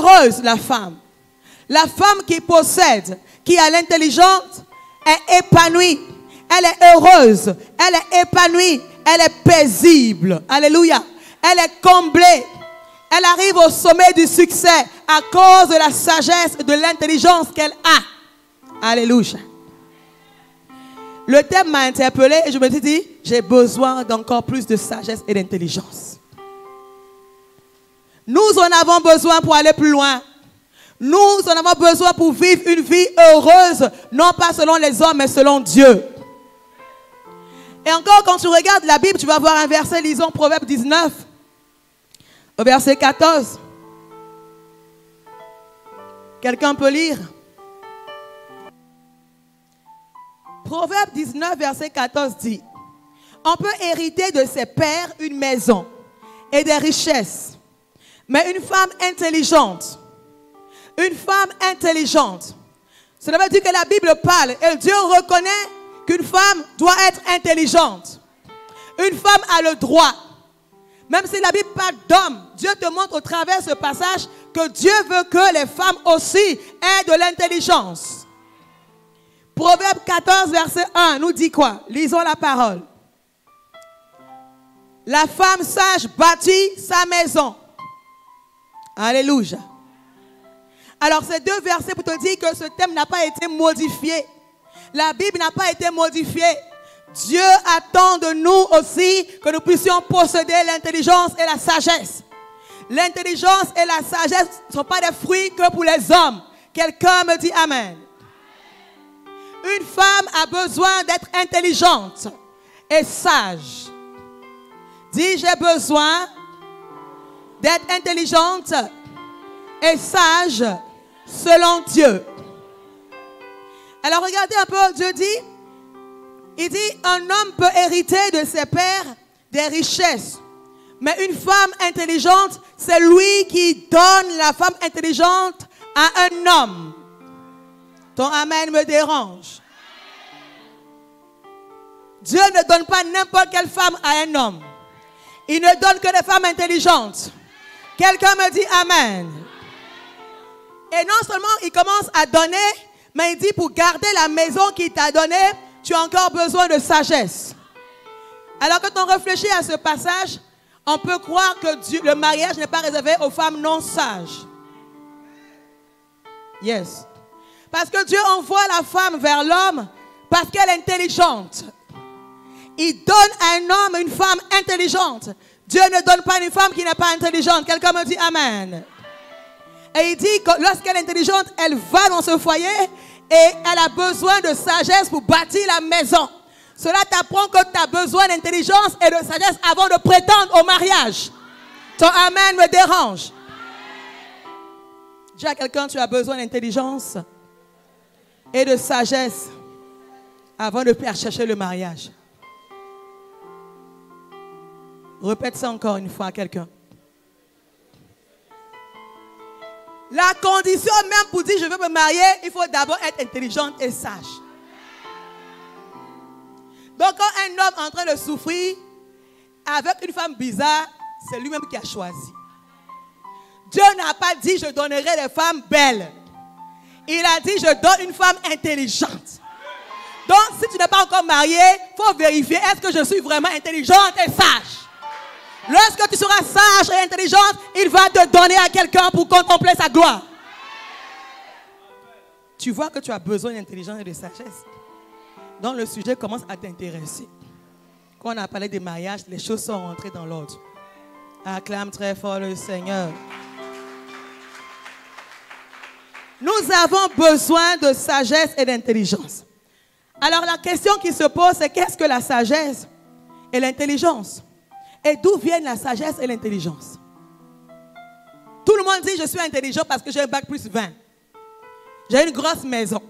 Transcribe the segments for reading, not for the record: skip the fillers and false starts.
heureuse, la femme. La femme qui possède, qui a l'intelligence, est épanouie. Elle est heureuse, elle est épanouie, elle est paisible. Alléluia. Elle est comblée. Elle arrive au sommet du succès à cause de la sagesse et de l'intelligence qu'elle a. Alléluia. Le thème m'a interpellé et je me suis dit, j'ai besoin d'encore plus de sagesse et d'intelligence. Nous en avons besoin pour aller plus loin. Nous en avons besoin pour vivre une vie heureuse, non pas selon les hommes, mais selon Dieu. Et encore, quand tu regardes la Bible, tu vas voir un verset, lisons Proverbe 19, au verset 14. Quelqu'un peut lire? Proverbe 19, verset 14 dit, on peut hériter de ses pères une maison et des richesses. Mais une femme intelligente, cela veut dire que la Bible parle et Dieu reconnaît qu'une femme doit être intelligente. Une femme a le droit. Même si la Bible parle d'homme, Dieu te montre au travers de ce passage que Dieu veut que les femmes aussi aient de l'intelligence. Proverbe 14, verset 1 nous dit quoi? Lisons la parole. La femme sage bâtit sa maison. Alléluia. Alors ces deux versets pour te dire que ce thème n'a pas été modifié. La Bible n'a pas été modifiée. Dieu attend de nous aussi que nous puissions posséder l'intelligence et la sagesse. L'intelligence et la sagesse ne sont pas des fruits que pour les hommes. Quelqu'un me dit Amen. Une femme a besoin d'être intelligente et sage. Dis, j'ai besoin d'être intelligente et sage selon Dieu. Alors regardez un peu, Dieu dit, il dit, un homme peut hériter de ses pères des richesses. Mais une femme intelligente, c'est lui qui donne la femme intelligente à un homme. Ton amen me dérange. Dieu ne donne pas n'importe quelle femme à un homme. Il ne donne que des femmes intelligentes. Quelqu'un me dit amen. Et non seulement il commence à donner, mais il dit pour garder la maison qu'il t'a donnée, tu as encore besoin de sagesse. Alors quand on réfléchit à ce passage, on peut croire que Dieu, le mariage n'est pas réservé aux femmes non sages. Yes. Parce que Dieu envoie la femme vers l'homme parce qu'elle est intelligente. Il donne à un homme une femme intelligente. Dieu ne donne pas une femme qui n'est pas intelligente. Quelqu'un me dit amen. Et il dit que lorsqu'elle est intelligente, elle va dans ce foyer et elle a besoin de sagesse pour bâtir la maison. Cela t'apprend que tu as besoin d'intelligence et de sagesse avant de prétendre au mariage. Ton amen me dérange. Dis à quelqu'un, tu as besoin d'intelligence et de sagesse avant de chercher le mariage. Répète ça encore une fois à quelqu'un. La condition même pour dire je veux me marier, il faut d'abord être intelligente et sage. Donc quand un homme est en train de souffrir avec une femme bizarre, c'est lui-même qui a choisi. Dieu n'a pas dit je donnerai des femmes belles. Il a dit je donne une femme intelligente. Donc si tu n'es pas encore marié, il faut vérifier est-ce que je suis vraiment intelligente et sage. Lorsque tu seras sage et intelligente, il va te donner à quelqu'un pour contempler sa gloire. Tu vois que tu as besoin d'intelligence et de sagesse. Donc le sujet commence à t'intéresser. Quand on a parlé des mariages, les choses sont rentrées dans l'ordre. Acclame très fort le Seigneur. Nous avons besoin de sagesse et d'intelligence. Alors la question qui se pose, c'est qu'est-ce que la sagesse et l'intelligence? Et d'où viennent la sagesse et l'intelligence? Tout le monde dit je suis intelligent parce que j'ai un bac plus 20. J'ai une grosse maison.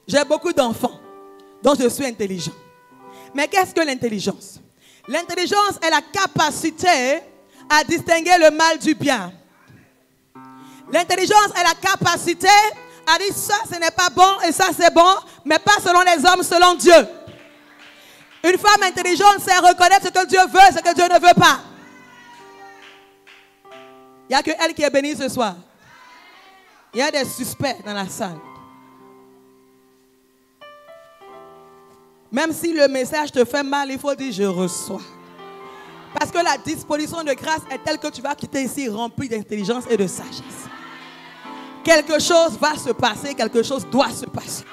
J'ai beaucoup d'enfants. Donc je suis intelligent. Mais qu'est-ce que l'intelligence? L'intelligence est la capacité à distinguer le mal du bien. L'intelligence est la capacité à dire ça ce n'est pas bon et ça c'est bon, mais pas selon les hommes, selon Dieu. Une femme intelligente sait reconnaître ce que Dieu veut, ce que Dieu ne veut pas. Il n'y a que elle qui est bénie ce soir. Il y a des suspects dans la salle. Même si le message te fait mal, il faut dire je reçois. Parce que la disposition de grâce est telle que tu vas quitter ici rempli d'intelligence et de sagesse. Quelque chose va se passer, quelque chose doit se passer.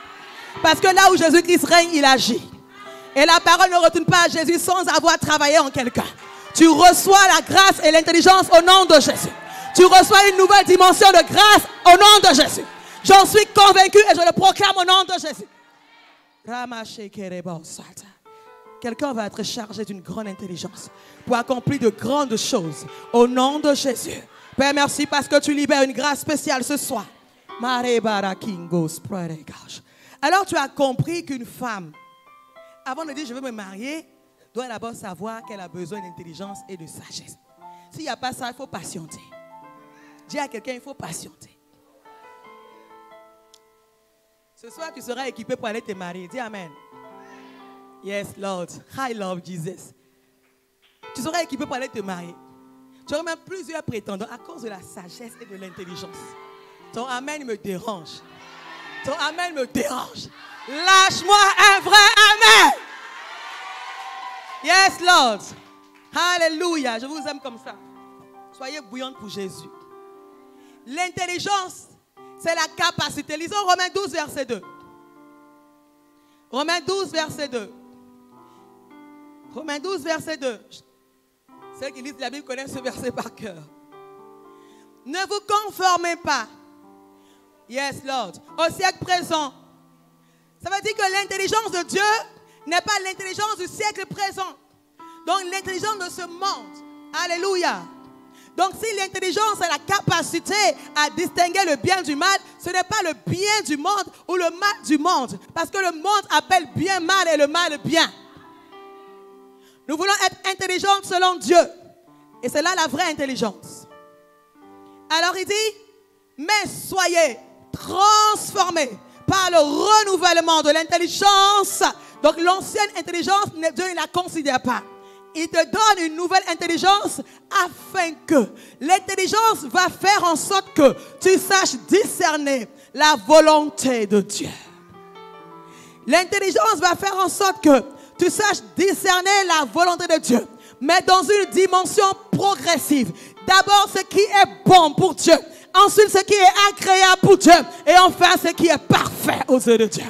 Parce que là où Jésus-Christ règne, il agit. Et la parole ne retourne pas à Jésus sans avoir travaillé en quelqu'un. Tu reçois la grâce et l'intelligence au nom de Jésus. Tu reçois une nouvelle dimension de grâce au nom de Jésus. J'en suis convaincu et je le proclame au nom de Jésus. Quelqu'un va être chargé d'une grande intelligence pour accomplir de grandes choses au nom de Jésus. Père, merci parce que tu libères une grâce spéciale ce soir. Alors tu as compris qu'une femme, avant de dire je veux me marier, doit d'abord savoir qu'elle a besoin d'intelligence et de sagesse. S'il n'y a pas ça, il faut patienter. Dis à quelqu'un, il faut patienter. Ce soir, tu seras équipé pour aller te marier. Dis Amen. Yes, Lord. I love Jesus. Tu seras équipé pour aller te marier. Tu auras même plusieurs prétendants à cause de la sagesse et de l'intelligence. Ton Amen me dérange. Ton Amen me dérange. Lâche-moi un vrai Amen. Yes, Lord. Alléluia. Je vous aime comme ça. Soyez bouillante pour Jésus. L'intelligence, c'est la capacité. Lisons Romains 12, verset 2. Romains 12, verset 2. Romains 12, verset 2. Ceux qui lisent la Bible connaissent ce verset par cœur. Ne vous conformez pas. Yes, Lord. Au siècle présent. Ça veut dire que l'intelligence de Dieu n'est pas l'intelligence du siècle présent. Donc l'intelligence de ce monde. Alléluia. Donc si l'intelligence a la capacité à distinguer le bien du mal, ce n'est pas le bien du monde ou le mal du monde. Parce que le monde appelle bien mal et le mal bien. Nous voulons être intelligents selon Dieu. Et c'est là la vraie intelligence. Alors il dit, mais soyez transformés par le renouvellement de l'intelligence. Donc l'ancienne intelligence, Dieu ne la considère pas. Il te donne une nouvelle intelligence afin que l'intelligence va faire en sorte que tu saches discerner la volonté de Dieu. L'intelligence va faire en sorte que tu saches discerner la volonté de Dieu, mais dans une dimension progressive. D'abord ce qui est bon pour Dieu, ensuite ce qui est agréable pour Dieu, et enfin ce qui est parfait aux yeux de Dieu.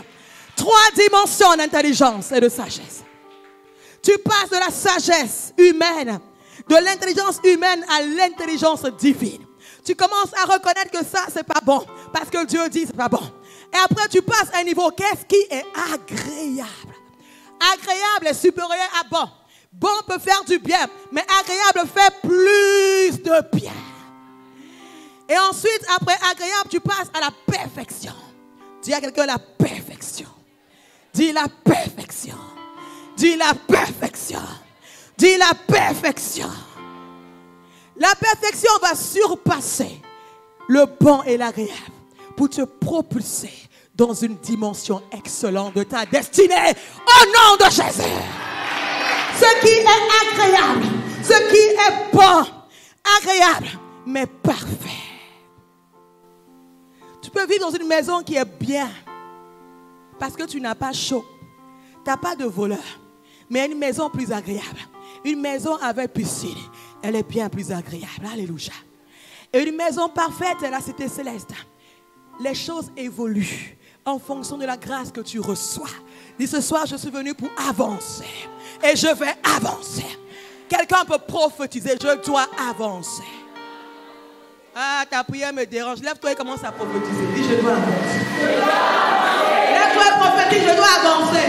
3 dimensions d'intelligence et de sagesse. Tu passes de la sagesse humaine, de l'intelligence humaine à l'intelligence divine. Tu commences à reconnaître que ça, c'est pas bon. Parce que Dieu dit, c'est pas bon. Et après, tu passes à un niveau, qu'est-ce qui est agréable? Agréable est supérieur à bon. Bon peut faire du bien, mais agréable fait plus de bien. Et ensuite, après agréable, tu passes à la perfection. Dis à quelqu'un la perfection. Dis la perfection. Dis la perfection. Dis la perfection. La perfection va surpasser le bon et l'agréable pour te propulser dans une dimension excellente de ta destinée au nom de Jésus. Ce qui est agréable, ce qui est bon, agréable, mais parfait. Tu peux vivre dans une maison qui est bien parce que tu n'as pas chaud, tu n'as pas de voleur. Mais une maison plus agréable. Une maison avec piscine. Elle est bien plus agréable. Alléluia. Et une maison parfaite, c'est la cité céleste. Les choses évoluent en fonction de la grâce que tu reçois. Dis ce soir, je suis venu pour avancer. Et je vais avancer. Quelqu'un peut prophétiser, je dois avancer. Ah, ta prière me dérange. Lève-toi et commence à prophétiser. Dis, je dois avancer. Lève-toi et prophétise, je dois avancer.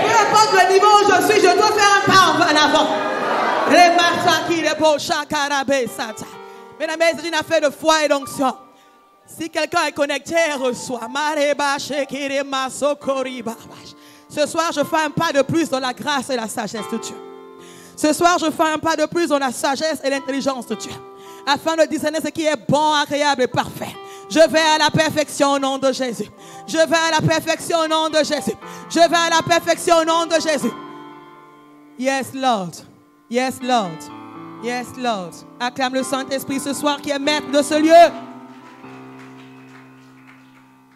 Peu importe le niveau où je suis, je dois faire un pas en avant. Mesdames, c'est une affaire de foi et d'onction. Si quelqu'un est connecté, reçoit. Ce soir, je fais un pas de plus dans la grâce et la sagesse de Dieu. Ce soir, je fais un pas de plus dans la sagesse et l'intelligence de Dieu. Afin de discerner ce qui est bon, agréable et parfait. Je vais à la perfection au nom de Jésus. Je vais à la perfection au nom de Jésus. Je vais à la perfection au nom de Jésus. Yes, Lord. Yes, Lord. Yes, Lord. Acclame le Saint-Esprit ce soir qui est maître de ce lieu.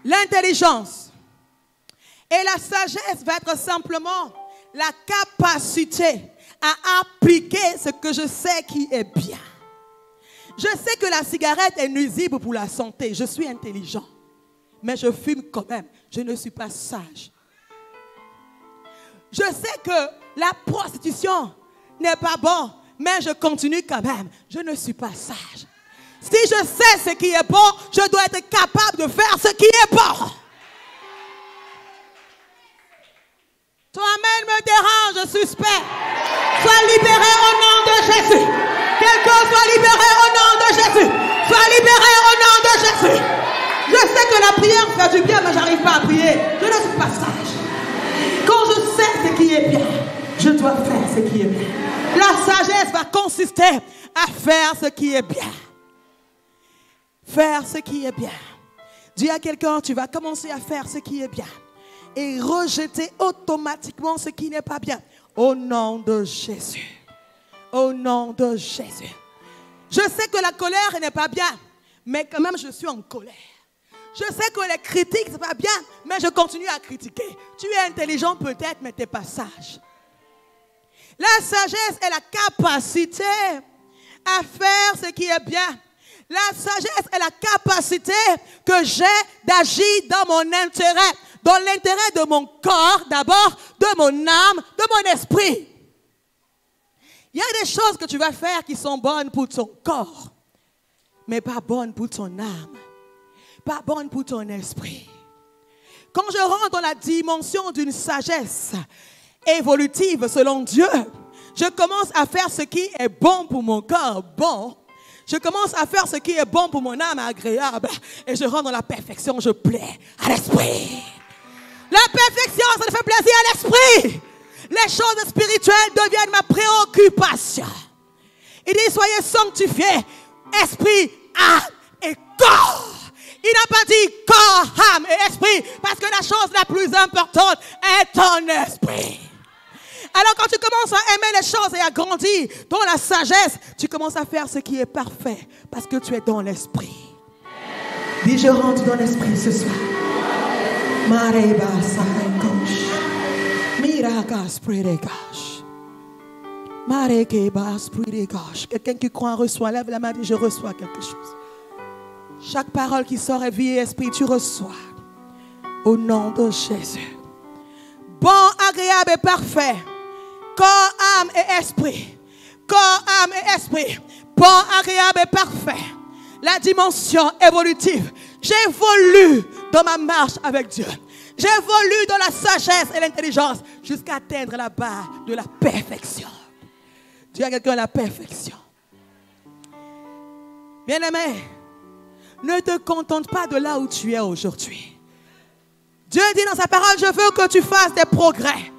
l'intelligence. Et la sagesse va être simplement la capacité à appliquer ce que je sais qui est bien. Je sais que la cigarette est nuisible pour la santé. Je suis intelligent. Mais je fume quand même. Je ne suis pas sage. Je sais que la prostitution n'est pas bon. Mais je continue quand même. Je ne suis pas sage. Si je sais ce qui est bon, je dois être capable de faire ce qui est bon. Ton amen me dérange, suspect. Sois libéré au nom de Jésus. Quelqu'un soit libéré au nom de Jésus. Sois libéré au nom de Jésus. Je sais que la prière fait du bien, mais je n'arrive pas à prier. Je ne suis pas sage. Quand je sais ce qui est bien, je dois faire ce qui est bien. La sagesse va consister à faire ce qui est bien. Faire ce qui est bien. Dis à quelqu'un, tu vas commencer à faire ce qui est bien. Et rejeter automatiquement ce qui n'est pas bien. Au nom de Jésus. Au nom de Jésus. Je sais que la colère n'est pas bien, mais quand même je suis en colère. Je sais que les critiques c'est pas bien, mais je continue à critiquer. Tu es intelligent peut-être, mais tu n'es pas sage. La sagesse est la capacité à faire ce qui est bien. La sagesse est la capacité que j'ai d'agir dans mon intérêt. Dans l'intérêt de mon corps d'abord, de mon âme, de mon esprit. Il y a des choses que tu vas faire qui sont bonnes pour ton corps, mais pas bonnes pour ton âme, pas bonnes pour ton esprit. Quand je rentre dans la dimension d'une sagesse évolutive selon Dieu, je commence à faire ce qui est bon pour mon corps, bon. Je commence à faire ce qui est bon pour mon âme, agréable. Et je rentre dans la perfection, je plais à l'esprit. La perfection, ça me fait plaisir à l'esprit. Les choses spirituelles deviennent ma préoccupation. Il dit, soyez sanctifiés, esprit, âme et corps. Il n'a pas dit corps, âme et esprit, parce que la chose la plus importante est ton esprit. Alors quand tu commences à aimer les choses et à grandir dans la sagesse, tu commences à faire ce qui est parfait, parce que tu es dans l'esprit. Dis, je rentre dans l'esprit ce soir. Mareba Sarekosh. Miragas Pridegash. Marekebas Pridegash. Quelqu'un qui croit reçoit. Lève la main et dit, je reçois quelque chose. Chaque parole qui sort est vie et esprit, tu reçois. Au nom de Jésus. Bon, agréable et parfait. Corps, âme et esprit. Corps, âme et esprit. Bon, agréable et parfait. La dimension évolutive. J'évolue dans ma marche avec Dieu. J'évolue dans la sagesse et l'intelligence jusqu'à atteindre la barre de la perfection. Dis à quelqu'un la perfection. Bien-aimé, ne te contente pas de là où tu es aujourd'hui. Dieu dit dans sa parole, je veux que tu fasses des progrès.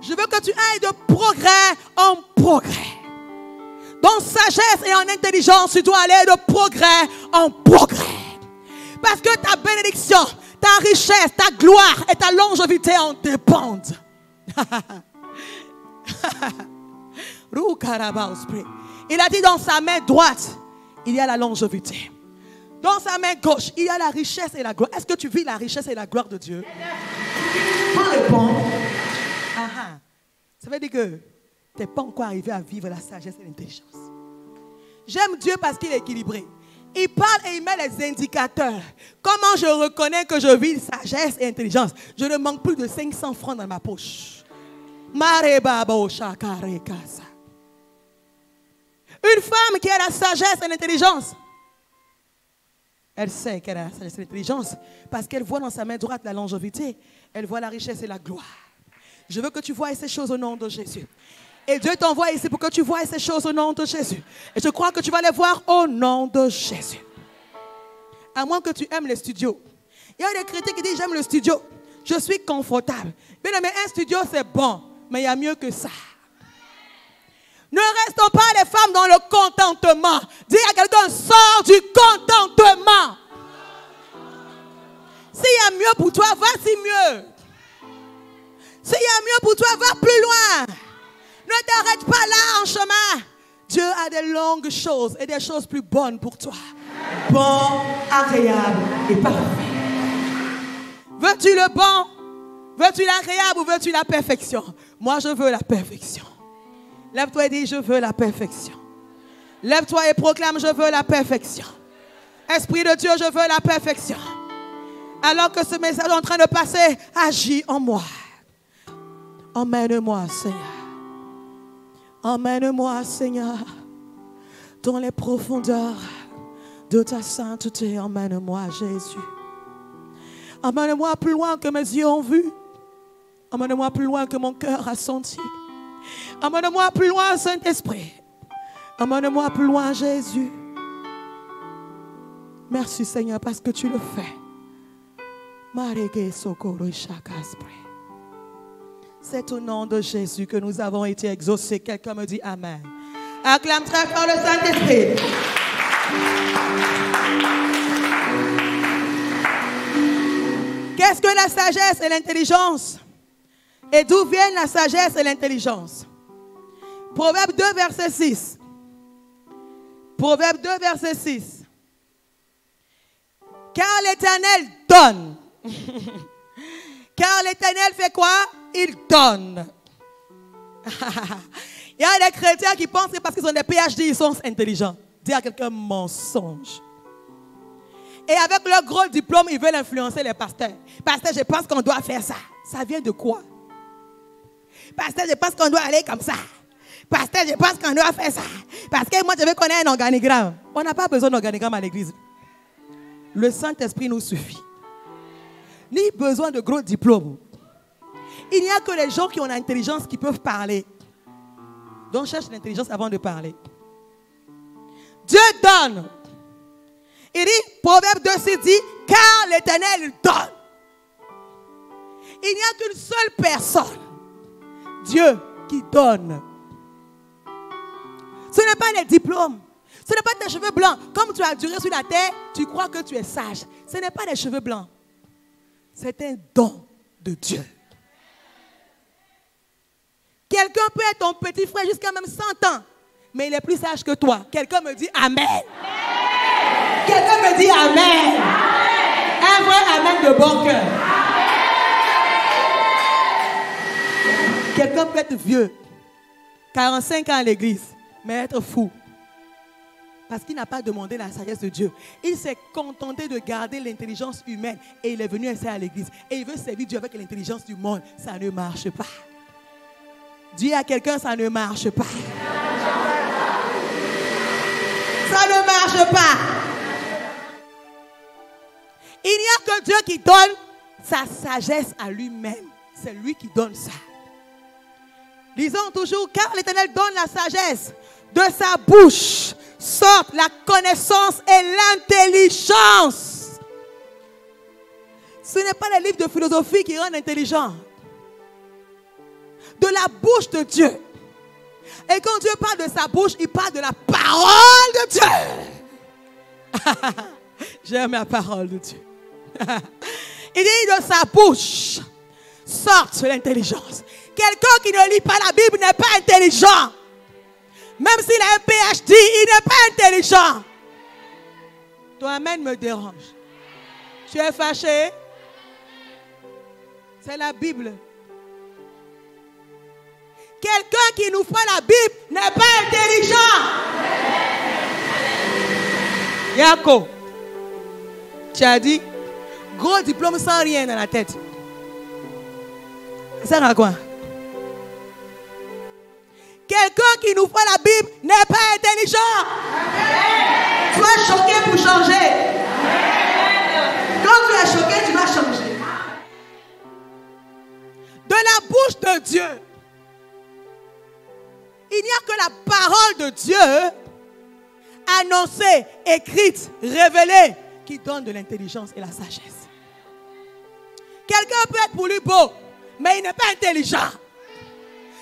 Je veux que tu ailles de progrès en progrès. Dans sagesse et en intelligence, tu dois aller de progrès en progrès. Parce que ta bénédiction, ta richesse, ta gloire et ta longévité en dépendent. Il a dit dans sa main droite, il y a la longévité. Dans sa main gauche, il y a la richesse et la gloire. Est-ce que tu vis la richesse et la gloire de Dieu? Ça veut dire que tu n'es pas encore arrivé à vivre la sagesse et l'intelligence. J'aime Dieu parce qu'il est équilibré. Il parle et il met les indicateurs. Comment je reconnais que je vis sagesse et intelligence? Je ne manque plus de 500 francs dans ma poche. Une femme qui a la sagesse et l'intelligence, elle sait qu'elle a la sagesse et l'intelligence parce qu'elle voit dans sa main droite la longévité. Elle voit la richesse et la gloire. Je veux que tu vois ces choses au nom de Jésus. Et Dieu t'envoie ici pour que tu vois ces choses au nom de Jésus. Et je crois que tu vas les voir au nom de Jésus. À moins que tu aimes les studios. Il y a des critiques qui disent, j'aime le studio. Je suis confortable. Bien aimé, un studio c'est bon, mais il y a mieux que ça. Ne restons pas les femmes dans le contentement. Dis à quelqu'un, sors du contentement. S'il y a mieux pour toi, vas-y mieux. S'il y a mieux pour toi, va plus loin. Ne t'arrête pas là en chemin. Dieu a des longues choses et des choses plus bonnes pour toi. bon, agréable et parfait. Veux-tu le bon? Veux-tu l'agréable ou veux-tu la perfection? Moi, je veux la perfection. Lève-toi et dis, je veux la perfection. Lève-toi et proclame, je veux la perfection. Esprit de Dieu, je veux la perfection. Alors que ce message est en train de passer, agis en moi. Emmène-moi, Seigneur. Emmène-moi, Seigneur, dans les profondeurs de ta sainteté. Emmène-moi, Jésus. Emmène-moi plus loin que mes yeux ont vu. Emmène-moi plus loin que mon cœur a senti. Emmène-moi plus loin, Saint-Esprit. Emmène-moi plus loin, Jésus. Merci, Seigneur, parce que tu le fais. C'est au nom de Jésus que nous avons été exaucés. Quelqu'un me dit Amen. Acclame très fort le Saint-Esprit. Qu'est-ce que la sagesse et l'intelligence? Et d'où viennent la sagesse et l'intelligence? Proverbe 2, verset 6. Proverbe 2, verset 6. Car l'Éternel donne. Car l'Éternel fait quoi? Il donne. Il y a des chrétiens qui pensent que parce qu'ils ont des PhD, ils sont intelligents. Dis à quelqu'un mensonge. Et avec leur gros diplôme, ils veulent influencer les pasteurs. Pasteur, je pense qu'on doit faire ça. Ça vient de quoi? Pasteur, je pense qu'on doit aller comme ça. Pasteur, je pense qu'on doit faire ça. Parce que moi, je veux qu'on ait un organigramme. On n'a pas besoin d'organigramme à l'église. Le Saint-Esprit nous suffit. Ni besoin de gros diplômes. Il n'y a que les gens qui ont l'intelligence qui peuvent parler. Donc cherche l'intelligence avant de parler. Dieu donne. Il dit, Proverbe 2 dit, car l'Éternel donne. Il n'y a qu'une seule personne, Dieu, qui donne. Ce n'est pas les diplômes. Ce n'est pas tes cheveux blancs. Comme tu as duré sur la terre, tu crois que tu es sage. Ce n'est pas les cheveux blancs. C'est un don de Dieu. Quelqu'un peut être ton petit frère jusqu'à même 100 ans, mais il est plus sage que toi. Quelqu'un me dit Amen. Amen. Quelqu'un me dit Amen. Amen. Un vrai Amen de bon cœur. Quelqu'un peut être vieux, 45 ans à l'église, mais être fou. Parce qu'il n'a pas demandé la sagesse de Dieu. Il s'est contenté de garder l'intelligence humaine et il est venu essayer à l'église. Et il veut servir Dieu avec l'intelligence du monde. Ça ne marche pas. Dis à quelqu'un, ça ne marche pas. Ça ne marche pas. Il n'y a que Dieu qui donne sa sagesse à lui-même. C'est lui qui donne ça. Lisons toujours, car l'Éternel donne la sagesse. De sa bouche sortent la connaissance et l'intelligence. Ce n'est pas les livres de philosophie qui rendent intelligent. De la bouche de Dieu. Et quand Dieu parle de sa bouche, il parle de la parole de Dieu. J'aime la parole de Dieu. Il dit de sa bouche sorte l'intelligence. Quelqu'un qui ne lit pas la Bible n'est pas intelligent. Même s'il a un PhD, il n'est pas intelligent. Ton amen me dérange. Tu es fâché? C'est la Bible. Quelqu'un qui nous fait la Bible n'est pas intelligent. Yako, tu as dit, gros diplôme sans rien dans la tête. Ça sert à quoi? Quelqu'un qui nous fait la Bible n'est pas intelligent. Sois choqué pour changer. Quand tu es choqué, tu vas changer. De la bouche de Dieu, il n'y a que la parole de Dieu, annoncée, écrite, révélée, qui donne de l'intelligence et la sagesse. Quelqu'un peut être pour lui beau, mais il n'est pas intelligent.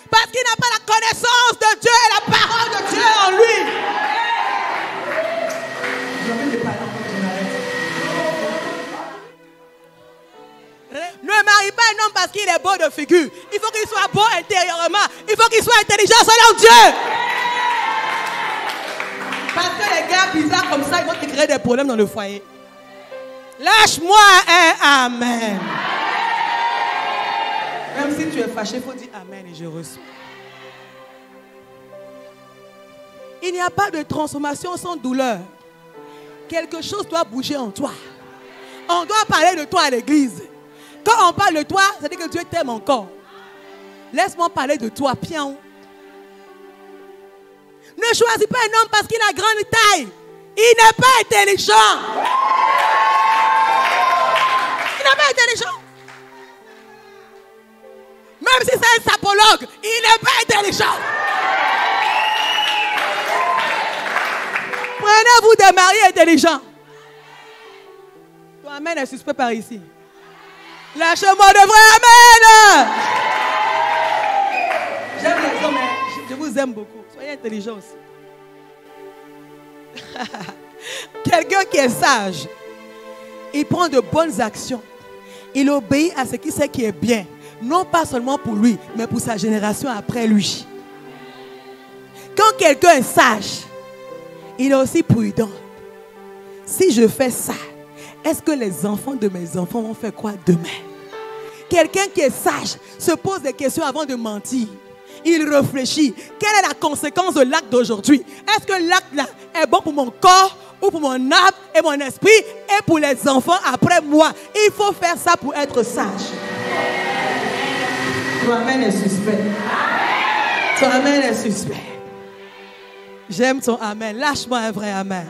Parce qu'il n'a pas la connaissance de Dieu et la parole de Dieu en lui. Ne marie pas un homme parce qu'il est beau de figure. Il faut qu'il soit beau intérieurement. Il faut qu'il soit intelligent selon Dieu. Parce que les gars bizarres comme ça, ils vont te créer des problèmes dans le foyer. Lâche-moi un amen. Même si tu es fâché, il faut dire amen et je reçois. Il n'y a pas de transformation sans douleur. Quelque chose doit bouger en toi. On doit parler de toi à l'église. Quand on parle de toi, ça veut dire que Dieu t'aime encore. Laisse-moi parler de toi, pion. Ne choisis pas un homme parce qu'il a grande taille. Il n'est pas intelligent. Il n'est pas intelligent. Même si c'est un sapologue, il n'est pas intelligent. Prenez-vous des maris intelligents. Ton amen est suspect par ici. Lâche-moi de vrai amen. J'aime les hommes, je vous aime beaucoup. Soyez intelligents aussi. Quelqu'un qui est sage, il prend de bonnes actions. Il obéit à ce qu'il sait qui est bien. Non pas seulement pour lui, mais pour sa génération après lui. Quand quelqu'un est sage, il est aussi prudent. Si je fais ça, est-ce que les enfants de mes enfants vont faire quoi demain? Quelqu'un qui est sage se pose des questions avant de mentir. Il réfléchit. Quelle est la conséquence de l'acte d'aujourd'hui? Est-ce que l'acte là est bon pour mon corps ou pour mon âme et mon esprit et pour les enfants après moi? Il faut faire ça pour être sage. Ton amen est suspect. Ton amen est suspect. J'aime ton amen. Lâche-moi un vrai amen.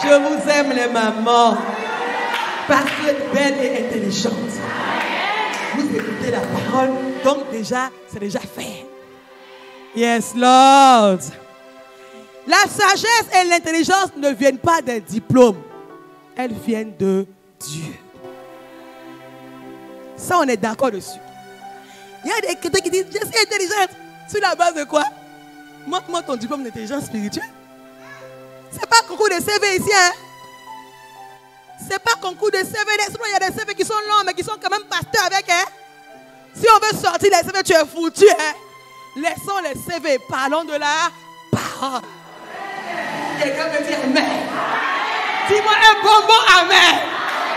Je vous aime les mamans. Parce que vous êtes belle et intelligente. Vous écoutez la parole. Donc déjà, c'est déjà fait. Yes, Lord. La sagesse et l'intelligence ne viennent pas des diplômes. Elles viennent de Dieu. Ça, on est d'accord dessus. Il y a des chrétiens qui disent, je suis intelligente. Sur la base de quoi? Montre-moi ton diplôme d'intelligence spirituelle. C'est pas concours de CV ici, hein? C'est pas concours de CV. Il y a des CV qui sont longs, mais qui sont quand même pasteurs avec, hein? Si on veut sortir les CV, tu es foutu, hein? Laissons les CV. Parlons de la parole. Quelqu'un me dit amen. Dis-moi un bonbon amen.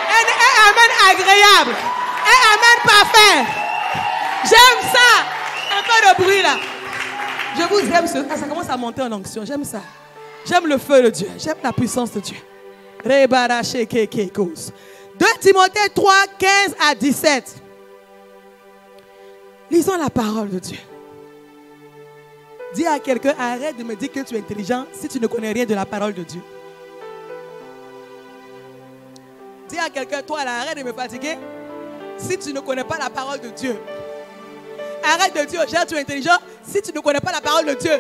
Un amen agréable. Un amen parfait. J'aime ça. Un peu de bruit là. Je vous aime. Ça commence à monter en onction. J'aime ça. J'aime le feu de Dieu. J'aime la puissance de Dieu. 2 Timothée 3, 15 à 17. Lisons la parole de Dieu. Dis à quelqu'un, arrête de me dire que tu es intelligent si tu ne connais rien de la parole de Dieu. Dis à quelqu'un, toi, là, arrête de me fatiguer si tu ne connais pas la parole de Dieu. Arrête de dire aux gens que tu es intelligent si tu ne connais pas la parole de Dieu.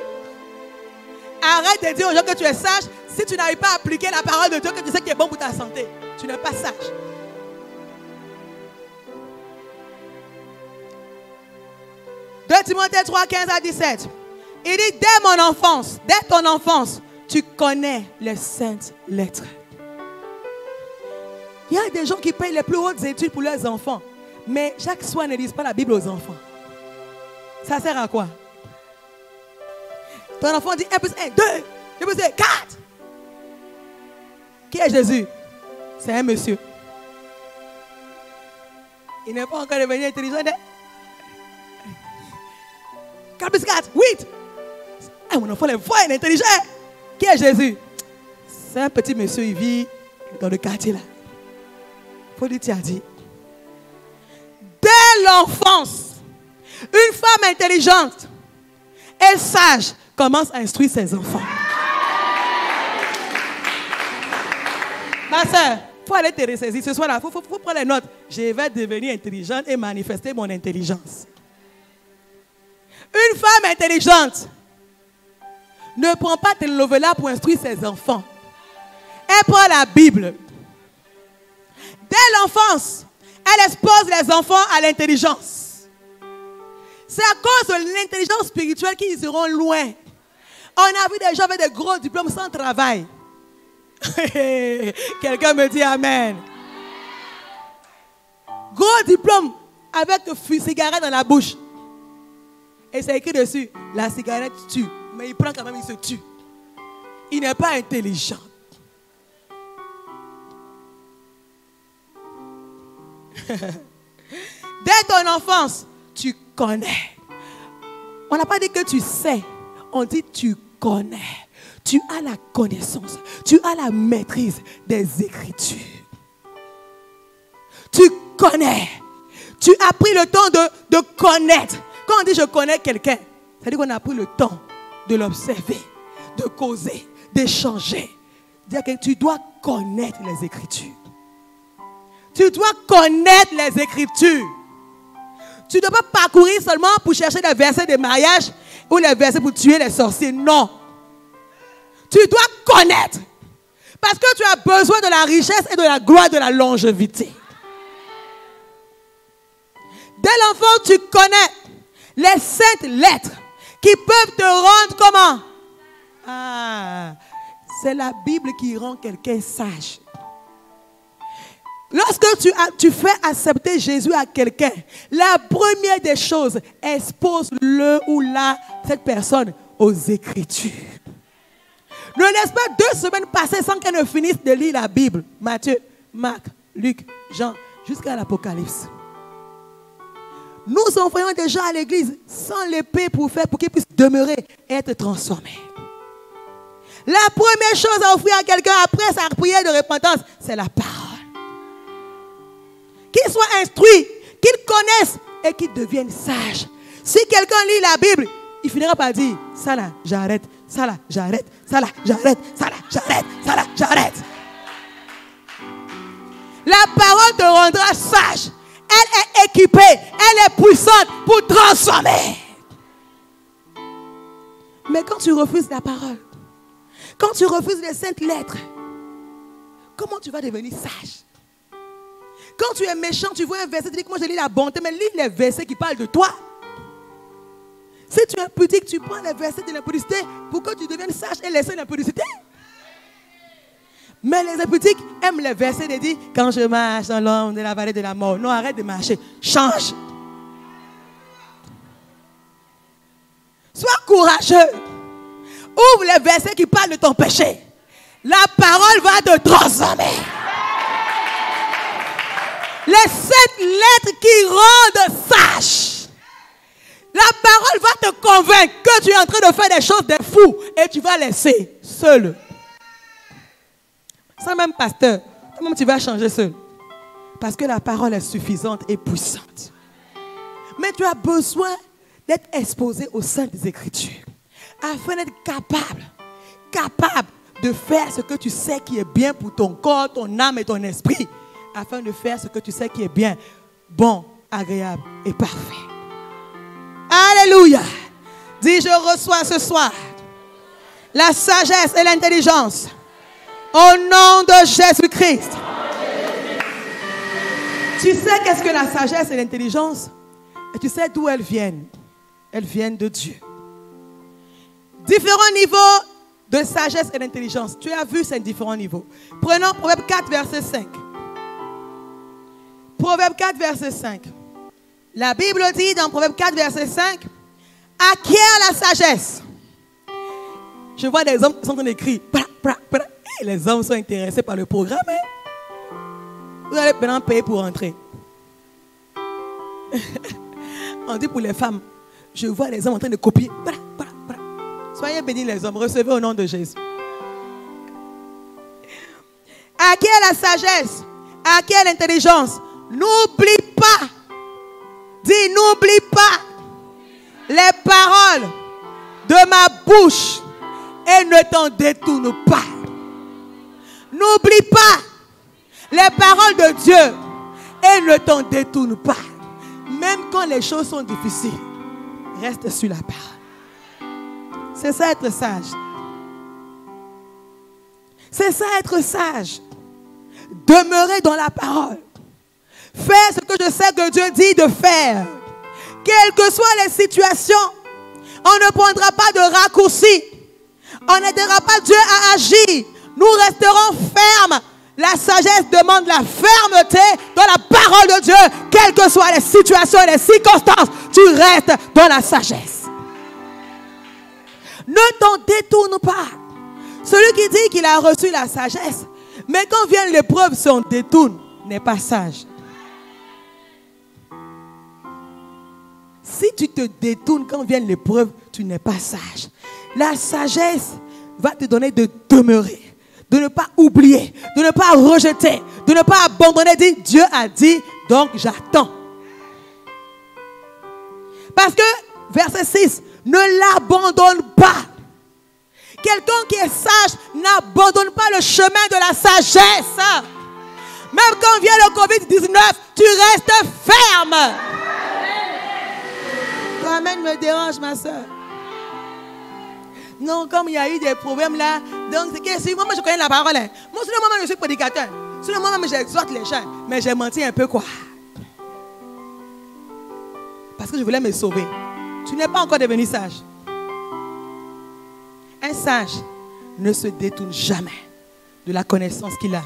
Arrête de dire aux gens que tu es sage si tu n'arrives pas à appliquer la parole de Dieu que tu sais qui est bon pour ta santé. Tu n'es pas sage. Deux Timothée 3, 15 à 17. Il dit, dès mon enfance, dès ton enfance, tu connais les saintes lettres. Il y a des gens qui payent les plus hautes études pour leurs enfants. Mais chaque soir ne lisent pas la Bible aux enfants. Ça sert à quoi? Ton enfant dit 1 plus 1, 2, 2 plus 2, 4. Qui est Jésus? C'est un monsieur. Il n'est pas encore devenu intelligent. 4 plus 4, 8. Mon enfant est fort, il est intelligent. Qui est Jésus? C'est un petit monsieur, il vit dans le quartier là. Il faut dire, tu as dit. Dès l'enfance, une femme intelligente et sage commence à instruire ses enfants. Ma soeur, il faut aller te ressaisir. Ce soir-là, il faut prendre les notes. Je vais devenir intelligente et manifester mon intelligence. Une femme intelligente ne prend pas telenovela pour instruire ses enfants. Elle prend la Bible. Dès l'enfance, elle expose les enfants à l'intelligence. C'est à cause de l'intelligence spirituelle qu'ils iront loin. On a vu des gens avec des gros diplômes sans travail. Quelqu'un me dit amen. Gros diplôme avec une cigarette dans la bouche. Et c'est écrit dessus, la cigarette tue. Mais il prend quand même, il se tue. il n'est pas intelligent. Dès ton enfance, tu connais. On n'a pas dit que tu sais, on dit tu connais. Tu as la connaissance, tu as la maîtrise des Écritures. Tu connais. Tu as pris le temps de connaître. Quand on dit je connais quelqu'un, ça veut dire qu'on a pris le temps de l'observer, de causer, d'échanger. Dire que tu dois connaître les Écritures. Tu dois connaître les Écritures. Tu ne dois pas parcourir seulement pour chercher des versets de mariage ou les versets pour tuer les sorciers. Non. Tu dois connaître. Parce que tu as besoin de la richesse et de la gloire de la longévité. Dès l'enfant, tu connais les saintes lettres qui peuvent te rendre comment? C'est la Bible qui rend quelqu'un sage. Lorsque tu fais accepter Jésus à quelqu'un, la première des choses, expose le ou cette personne aux Écritures. Ne laisse pas 2 semaines passer sans qu'elle ne finisse de lire la Bible. Matthieu, Marc, Luc, Jean, jusqu'à l'Apocalypse. Nous envoyons des gens à l'église sans l'épée pour qu'ils puissent demeurer et être transformés. La première chose à offrir à quelqu'un après sa prière de repentance, c'est la parole. Qu'ils soient instruits, qu'ils connaissent et qu'ils deviennent sages. Si quelqu'un lit la Bible, il finira par dire, ça là, j'arrête, ça là, j'arrête, ça là, j'arrête, ça là, j'arrête, ça là, j'arrête. La parole te rendra sage. Elle est équipée, elle est puissante pour transformer. Mais quand tu refuses la parole, quand tu refuses les saintes lettres, comment tu vas devenir sage? Quand tu es méchant, tu vois un verset, tu dis que moi je lis la bonté, mais lis les versets qui parlent de toi. Si tu es impudique, tu prends les versets de l'impudicité pour que tu deviennes sage et laisser l'impudicité. Mais les impudiques aiment les versets de dire, quand je marche dans l'ombre de la vallée de la mort. Non, arrête de marcher. Change. Sois courageux. Ouvre les versets qui parlent de ton péché. La parole va te transformer. Les 7 lettres qui rendent sage. La parole va te convaincre que tu es en train de faire des choses de fou et tu vas laisser seul. Sans même pasteur, toi-même tu vas changer seul. Parce que la parole est suffisante et puissante. Mais tu as besoin d'être exposé au sein des Écritures. Afin d'être capable de faire ce que tu sais qui est bien pour ton corps, ton âme et ton esprit. Afin de faire ce que tu sais qui est bien, bon, agréable et parfait. Alléluia. Dis, je reçois ce soir la sagesse et l'intelligence. Au nom de Jésus-Christ. Tu sais qu'est-ce que la sagesse et l'intelligence? Et tu sais d'où elles viennent. Elles viennent de Dieu. Différents niveaux de sagesse et d'intelligence. Tu as vu ces différents niveaux. Prenons Proverbe 4, verset 5. Proverbe 4, verset 5. La Bible dit dans Proverbe 4, verset 5, acquiert la sagesse. Je vois des hommes qui sont en train d'écrire. Les hommes sont intéressés par le programme. Hein? Vous allez maintenant payer pour entrer. On dit pour les femmes, je vois les hommes en train de copier. Soyez bénis les hommes, recevez au nom de Jésus. Acquiert la sagesse, acquiert l'intelligence. N'oublie pas, dis n'oublie pas les paroles de ma bouche et ne t'en détourne pas. N'oublie pas les paroles de Dieu et ne t'en détourne pas. Même quand les choses sont difficiles, reste sur la parole. C'est ça être sage. C'est ça être sage. Demeurer dans la parole. Faire ce que je sais que Dieu dit de faire. Quelles que soient les situations, on ne prendra pas de raccourcis. On n'aidera pas Dieu à agir. Nous resterons fermes. La sagesse demande la fermeté dans la parole de Dieu. Quelles que soient les situations et les circonstances, tu restes dans la sagesse. Ne t'en détourne pas. Celui qui dit qu'il a reçu la sagesse, mais quand vient l'épreuve, s'en détourne, n'est pas sage. Si tu te détournes quand vient l'épreuve, tu n'es pas sage. La sagesse va te donner de demeurer, de ne pas oublier, de ne pas rejeter, de ne pas abandonner. Dire Dieu a dit, donc j'attends. Parce que, verset 6, ne l'abandonne pas. Quelqu'un qui est sage n'abandonne pas le chemin de la sagesse. Même quand vient le Covid-19, tu restes ferme. Amen me dérange, ma soeur. Non, comme il y a eu des problèmes là, donc c'est que si moi je connais la parole. Hein. Moi, sinon, moi je suis prédicateur. Sinon, moi j'exhorte les gens. Mais j'ai menti un peu quoi. Parce que je voulais me sauver. Tu n'es pas encore devenu sage. Un sage ne se détourne jamais de la connaissance qu'il a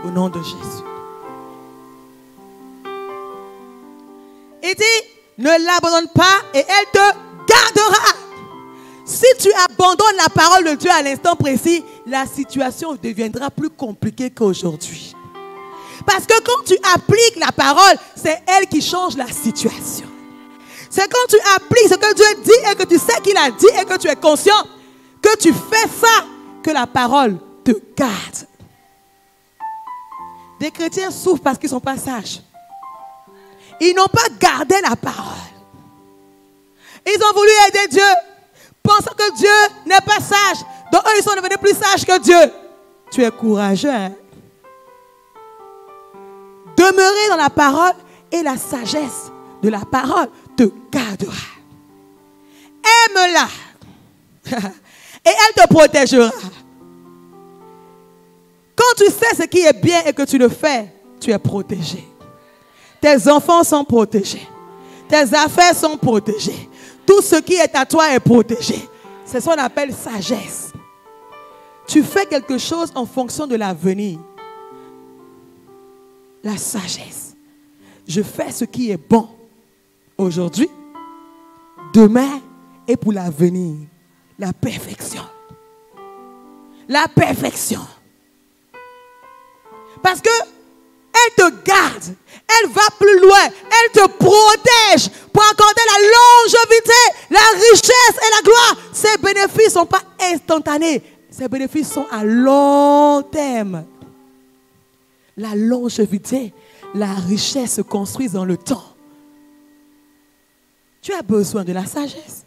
au nom de Jésus. Il dit, ne l'abandonne pas et elle te gardera. Si tu abandonnes la parole de Dieu à l'instant précis, la situation deviendra plus compliquée qu'aujourd'hui. Parce que quand tu appliques la parole, c'est elle qui change la situation. C'est quand tu appliques ce que Dieu dit et que tu sais qu'il a dit et que tu es conscient que tu fais ça, que la parole te garde. Des chrétiens souffrent parce qu'ils ne sont pas sages. Ils n'ont pas gardé la parole. Ils ont voulu aider Dieu, pensant que Dieu n'est pas sage. Donc eux, ils sont devenus plus sages que Dieu. Tu es courageux. Hein? Demeurer dans la parole et la sagesse de la parole te gardera. Aime-la. Et elle te protégera. Quand tu sais ce qui est bien et que tu le fais, tu es protégé. Tes enfants sont protégés. Tes affaires sont protégées. Tout ce qui est à toi est protégé. C'est ce qu'on appelle sagesse. Tu fais quelque chose en fonction de l'avenir. La sagesse. Je fais ce qui est bon aujourd'hui, demain et pour l'avenir. La perfection. La perfection. Parce que elle te garde. Elle va plus loin. Elle te protège pour accorder la longévité, la richesse et la gloire. Ces bénéfices ne sont pas instantanés. Ces bénéfices sont à long terme. La longévité, la richesse se construisent dans le temps. Tu as besoin de la sagesse.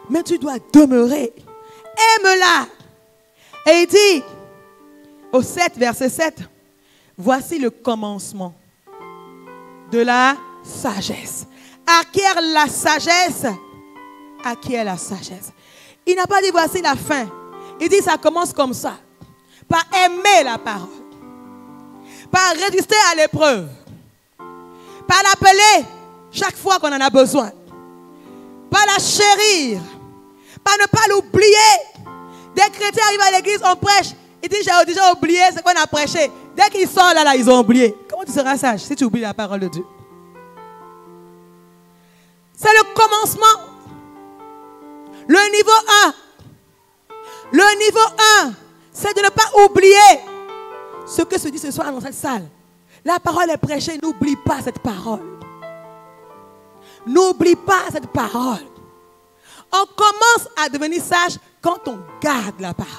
Mais tu dois demeurer. Aime-la. Et il dit, au 7, verset 7, voici le commencement de la sagesse. Acquiert la sagesse. Acquiert la sagesse. Il n'a pas dit voici la fin. Il dit ça commence comme ça. Par aimer la parole. Par résister à l'épreuve. Par l'appeler chaque fois qu'on en a besoin. Par la chérir. Par ne pas l'oublier. Des chrétiens arrivent à l'église, on prêche. Ils disent j'ai déjà oublié ce qu'on a prêché. Dès qu'ils sortent là, ils ont oublié. Comment tu seras sage si tu oublies la parole de Dieu? C'est le commencement. Le niveau 1. Le niveau 1, c'est de ne pas oublier ce que se dit ce soir dans cette salle. La parole est prêchée, n'oublie pas cette parole. N'oublie pas cette parole. On commence à devenir sage quand on garde la parole.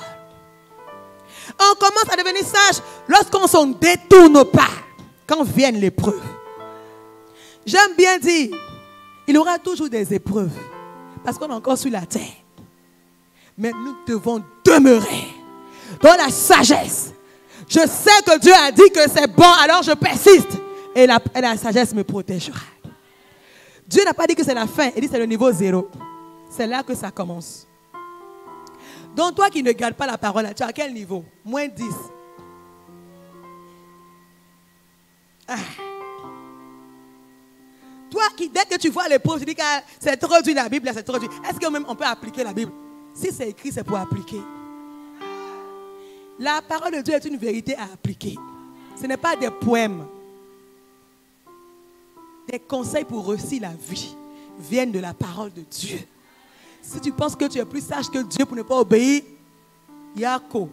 On commence à devenir sage lorsqu'on ne s'en détourne pas quand viennent les épreuves. J'aime bien dire, il y aura toujours des épreuves parce qu'on est encore sur la terre. Mais nous devons demeurer dans la sagesse. Je sais que Dieu a dit que c'est bon, alors je persiste. Et la sagesse me protégera. Dieu n'a pas dit que c'est la fin, il dit que c'est le niveau 0. C'est là que ça commence. Donc toi qui ne gardes pas la parole, tu es à quel niveau? Moins 10. Ah. Toi qui, dès que tu vois l'épreuve, tu dis que c'est trop dur la Bible, c'est trop dur. Est-ce que même on peut appliquer la Bible? Si c'est écrit, c'est pour appliquer. La parole de Dieu est une vérité à appliquer. Ce n'est pas des poèmes. Des conseils pour réussir la vie viennent de la parole de Dieu. Si tu penses que tu es plus sage que Dieu pour ne pas obéir, Yako.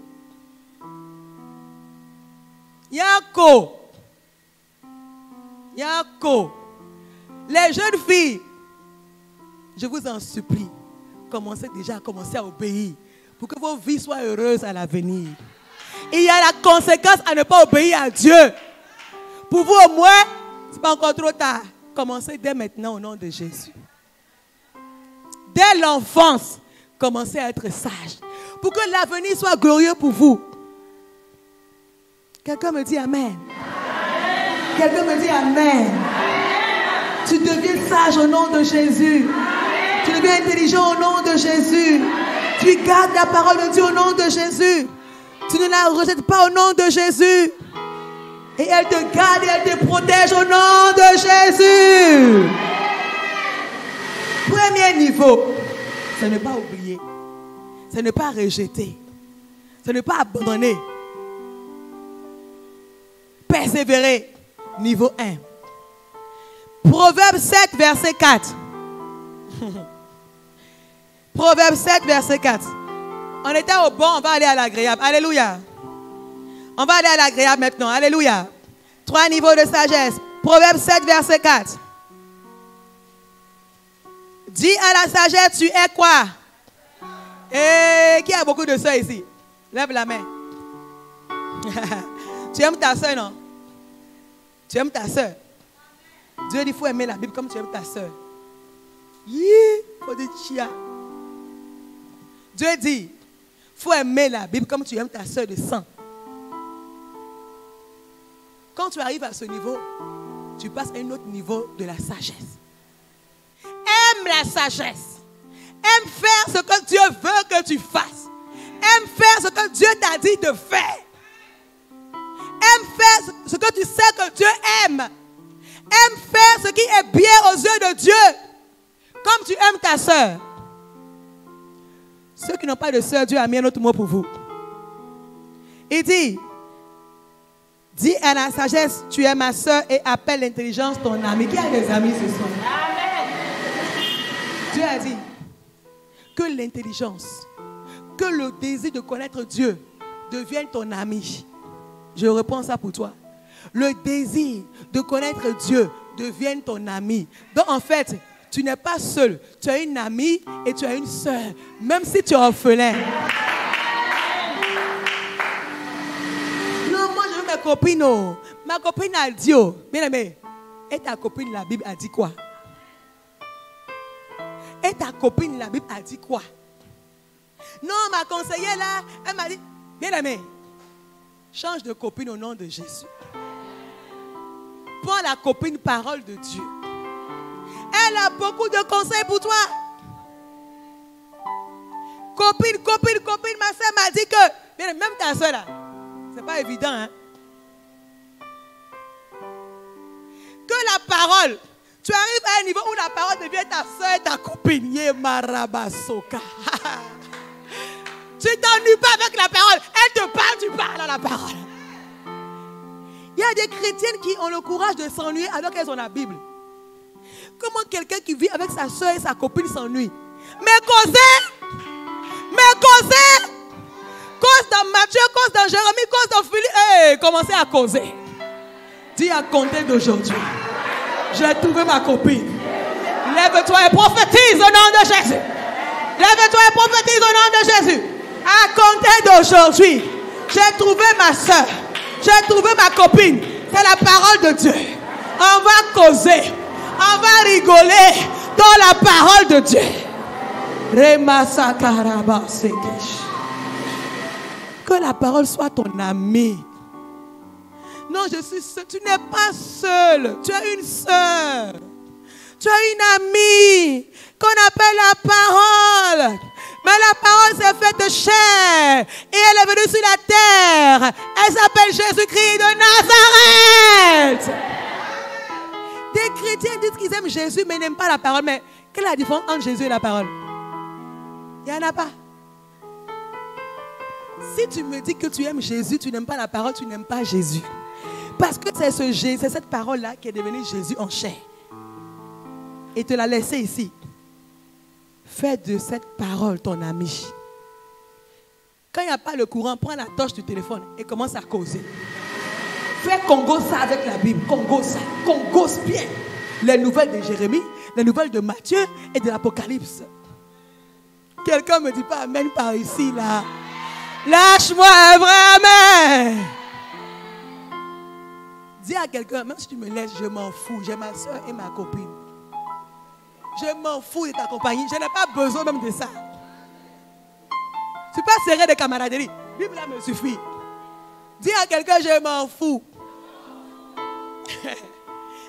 Yako. Yako. Les jeunes filles, je vous en supplie, commencez déjà à obéir pour que vos vies soient heureuses à l'avenir. Il y a la conséquence à ne pas obéir à Dieu. Pour vous au moins, ce n'est pas encore trop tard. Commencez dès maintenant au nom de Jésus. Dès l'enfance, commencez à être sage. Pour que l'avenir soit glorieux pour vous. Quelqu'un me dit Amen. Quelqu'un me dit Amen. Tu deviens sage au nom de Jésus. Tu deviens intelligent au nom de Jésus. Tu gardes la parole de Dieu au nom de Jésus. Tu ne la rejettes pas au nom de Jésus. Et elle te garde et elle te protège au nom de Jésus. Premier niveau, ce n'est pas oublier. Ce n'est pas rejeter. Ce n'est pas abandonner. Persévérer. Niveau 1. Proverbe 7, verset 4. Proverbe 7, verset 4. On était au bon, on va aller à l'agréable. Alléluia. On va aller à l'agréable maintenant. Alléluia. 3 niveaux de sagesse. Proverbe 7, verset 4. Dis à la sagesse, tu es quoi? Et qui a beaucoup de soeurs ici? Lève la main. Tu aimes ta soeur, non? Tu aimes ta soeur. Dieu dit, il faut aimer la Bible comme tu aimes ta soeur. Faut dire chia. Dieu dit, il faut aimer la Bible comme tu aimes ta soeur de sang. Quand tu arrives à ce niveau, tu passes à un autre niveau de la sagesse. Aime la sagesse. Aime faire ce que Dieu veut que tu fasses. Aime faire ce que Dieu t'a dit de faire. Aime faire ce que tu sais que Dieu aime. Aime faire ce qui est bien aux yeux de Dieu. Comme tu aimes ta soeur. Ceux qui n'ont pas de soeur, Dieu a mis un autre mot pour vous. Il dit, dis à la sagesse, tu es ma soeur et appelle l'intelligence ton ami. Qui a des amis ce soir? Amen. Dieu a dit que l'intelligence, que le désir de connaître Dieu devienne ton ami. Je reprends ça pour toi. Le désir de connaître Dieu devienne ton ami. Donc en fait, tu n'es pas seul. Tu as une amie et tu as une soeur. Même si tu es orphelin. Non, moi je veux ma copine. Oh. Ma copine a dit, oh, bien aimé, et ta copine, la Bible a dit quoi? Et ta copine, la Bible a dit quoi? Non, ma conseillère là, elle m'a dit, bien aimé, change de copine au nom de Jésus. Prends la copine parole de Dieu. Elle a beaucoup de conseils pour toi. Copine, ma soeur m'a dit que, même ta soeur là, c'est pas évident, hein. Que la parole, tu arrives à un niveau où la parole devient ta soeur et ta copine. Yemarabasoka. Tu t'ennuies pas avec la parole. Elle te parle, tu parles à la parole. Il y a des chrétiennes qui ont le courage de s'ennuyer alors qu'elles ont la Bible. Comment quelqu'un qui vit avec sa soeur et sa copine s'ennuie? Mais causer, cause dans Matthieu, cause dans Jérémie, cause dans Philippe. Hey, commencez à causer. Dis à compter d'aujourd'hui, j'ai trouvé ma copine. Lève-toi et prophétise au nom de Jésus. Lève-toi et prophétise au nom de Jésus. À compter d'aujourd'hui, j'ai trouvé ma soeur. J'ai trouvé ma copine. C'est la parole de Dieu. On va causer. On va rigoler dans la parole de Dieu. Que la parole soit ton ami. Non, je suis seule. Tu n'es pas seule. Tu as une sœur. Tu as une amie qu'on appelle la parole. Mais la parole s'est faite chair et elle est venue sur la terre. Elle s'appelle Jésus-Christ de Nazareth. Des chrétiens disent qu'ils aiment Jésus mais n'aiment pas la parole. Mais quelle est la différence entre Jésus et la parole? Il n'y en a pas. Si tu me dis que tu aimes Jésus, tu n'aimes pas la parole, tu n'aimes pas Jésus. Parce que c'est cette parole-là qui est devenue Jésus en chair. Et te l'a laissé ici. Fais de cette parole ton ami. Quand il n'y a pas le courant, prends la torche du téléphone et commence à causer. Fais Congo ça avec la Bible. Congo ça. Congo bien. Les nouvelles de Jérémie, les nouvelles de Matthieu et de l'Apocalypse. Quelqu'un me dit pas amen par ici là. Lâche-moi un vrai amen. Dis à quelqu'un, même si tu me laisses, je m'en fous. J'ai ma soeur et ma copine. Je m'en fous de ta compagnie. Je n'ai pas besoin même de ça. Tu peux serrer des camaraderies. Bible là me suffit. Dis à quelqu'un, je m'en fous.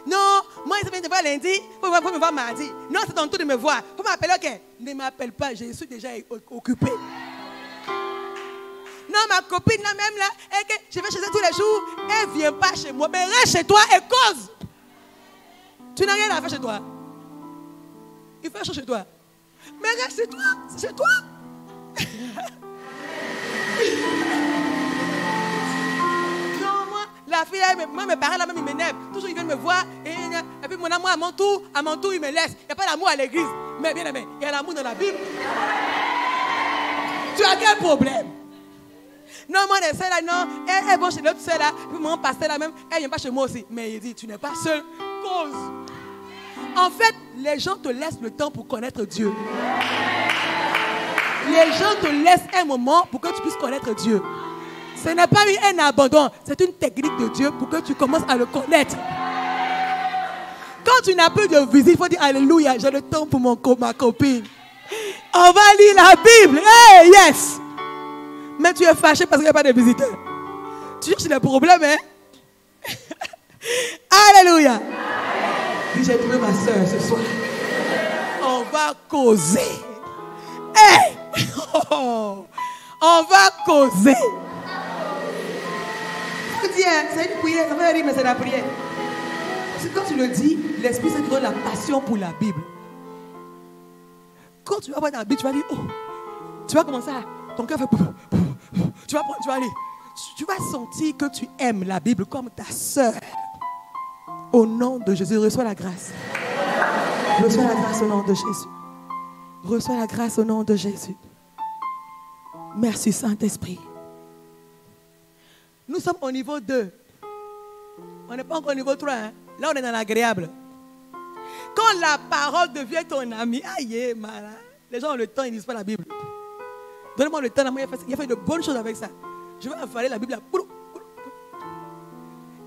Non, moi, il ne pas lundi, il faut me voir mardi. Non, c'est ton tour de me voir. Il faut m'appeler, ok. Ne m'appelle pas, je suis déjà occupé. Non, ma copine, là même, là, je vais chez elle tous les jours, elle ne vient pas chez moi. Mais reste chez toi et cause. Tu n'as rien à faire chez toi. Il fait chaud chez toi. Mais reste chez toi, c'est chez toi. Non, moi, la fille, moi, mes parents, là même, ils m'énervent. Toujours, ils viennent me voir. Et puis, mon amour, à mon tour, ils me laissent. Il n'y a pas d'amour à l'église. Mais bien aimé, il y a l'amour dans la Bible. Tu as quel problème? Non, moi, les sœurs là, non, elles vont chez l'autre sœur là. Puis mon pasteur là même, elle ne vient pas chez moi aussi. Mais il dit, tu n'es pas seul. Cause. En fait, les gens te laissent le temps pour connaître Dieu. Les gens te laissent un moment pour que tu puisses connaître Dieu. Ce n'est pas un abandon, c'est une technique de Dieu pour que tu commences à le connaître. Quand tu n'as plus de visite, il faut dire Alléluia, j'ai le temps pour ma copine. On va lire la Bible. Hey, yes. Mais tu es fâché parce qu'il n'y a pas de visiteurs. Tu cherches des problèmes, hein? Alléluia. J'ai trouvé ma soeur ce soir. On va causer. Hey! Oh, on va causer. C'est une prière, ça veut dire, mais c'est la prière. Parce que quand tu le dis, l'Esprit Saint te donne la passion pour la Bible. Quand tu vas voir dans la Bible, tu vas dire, oh, tu vas commencer à, ton cœur fait, tu vas aller, tu vas sentir que tu aimes la Bible comme ta soeur. Au nom de Jésus, reçois la grâce. Reçois la grâce au nom de Jésus. Reçois la grâce au nom de Jésus. Merci Saint-Esprit. Nous sommes au niveau 2. On n'est pas encore au niveau 3. Hein? Là, on est dans l'agréable. Quand la parole devient ton ami, aïe, malin. Les gens ont le temps, ils ne lisent pas la Bible. Donnez-moi le temps, il a fait de bonnes choses avec ça. Je vais avaler la Bible. Là.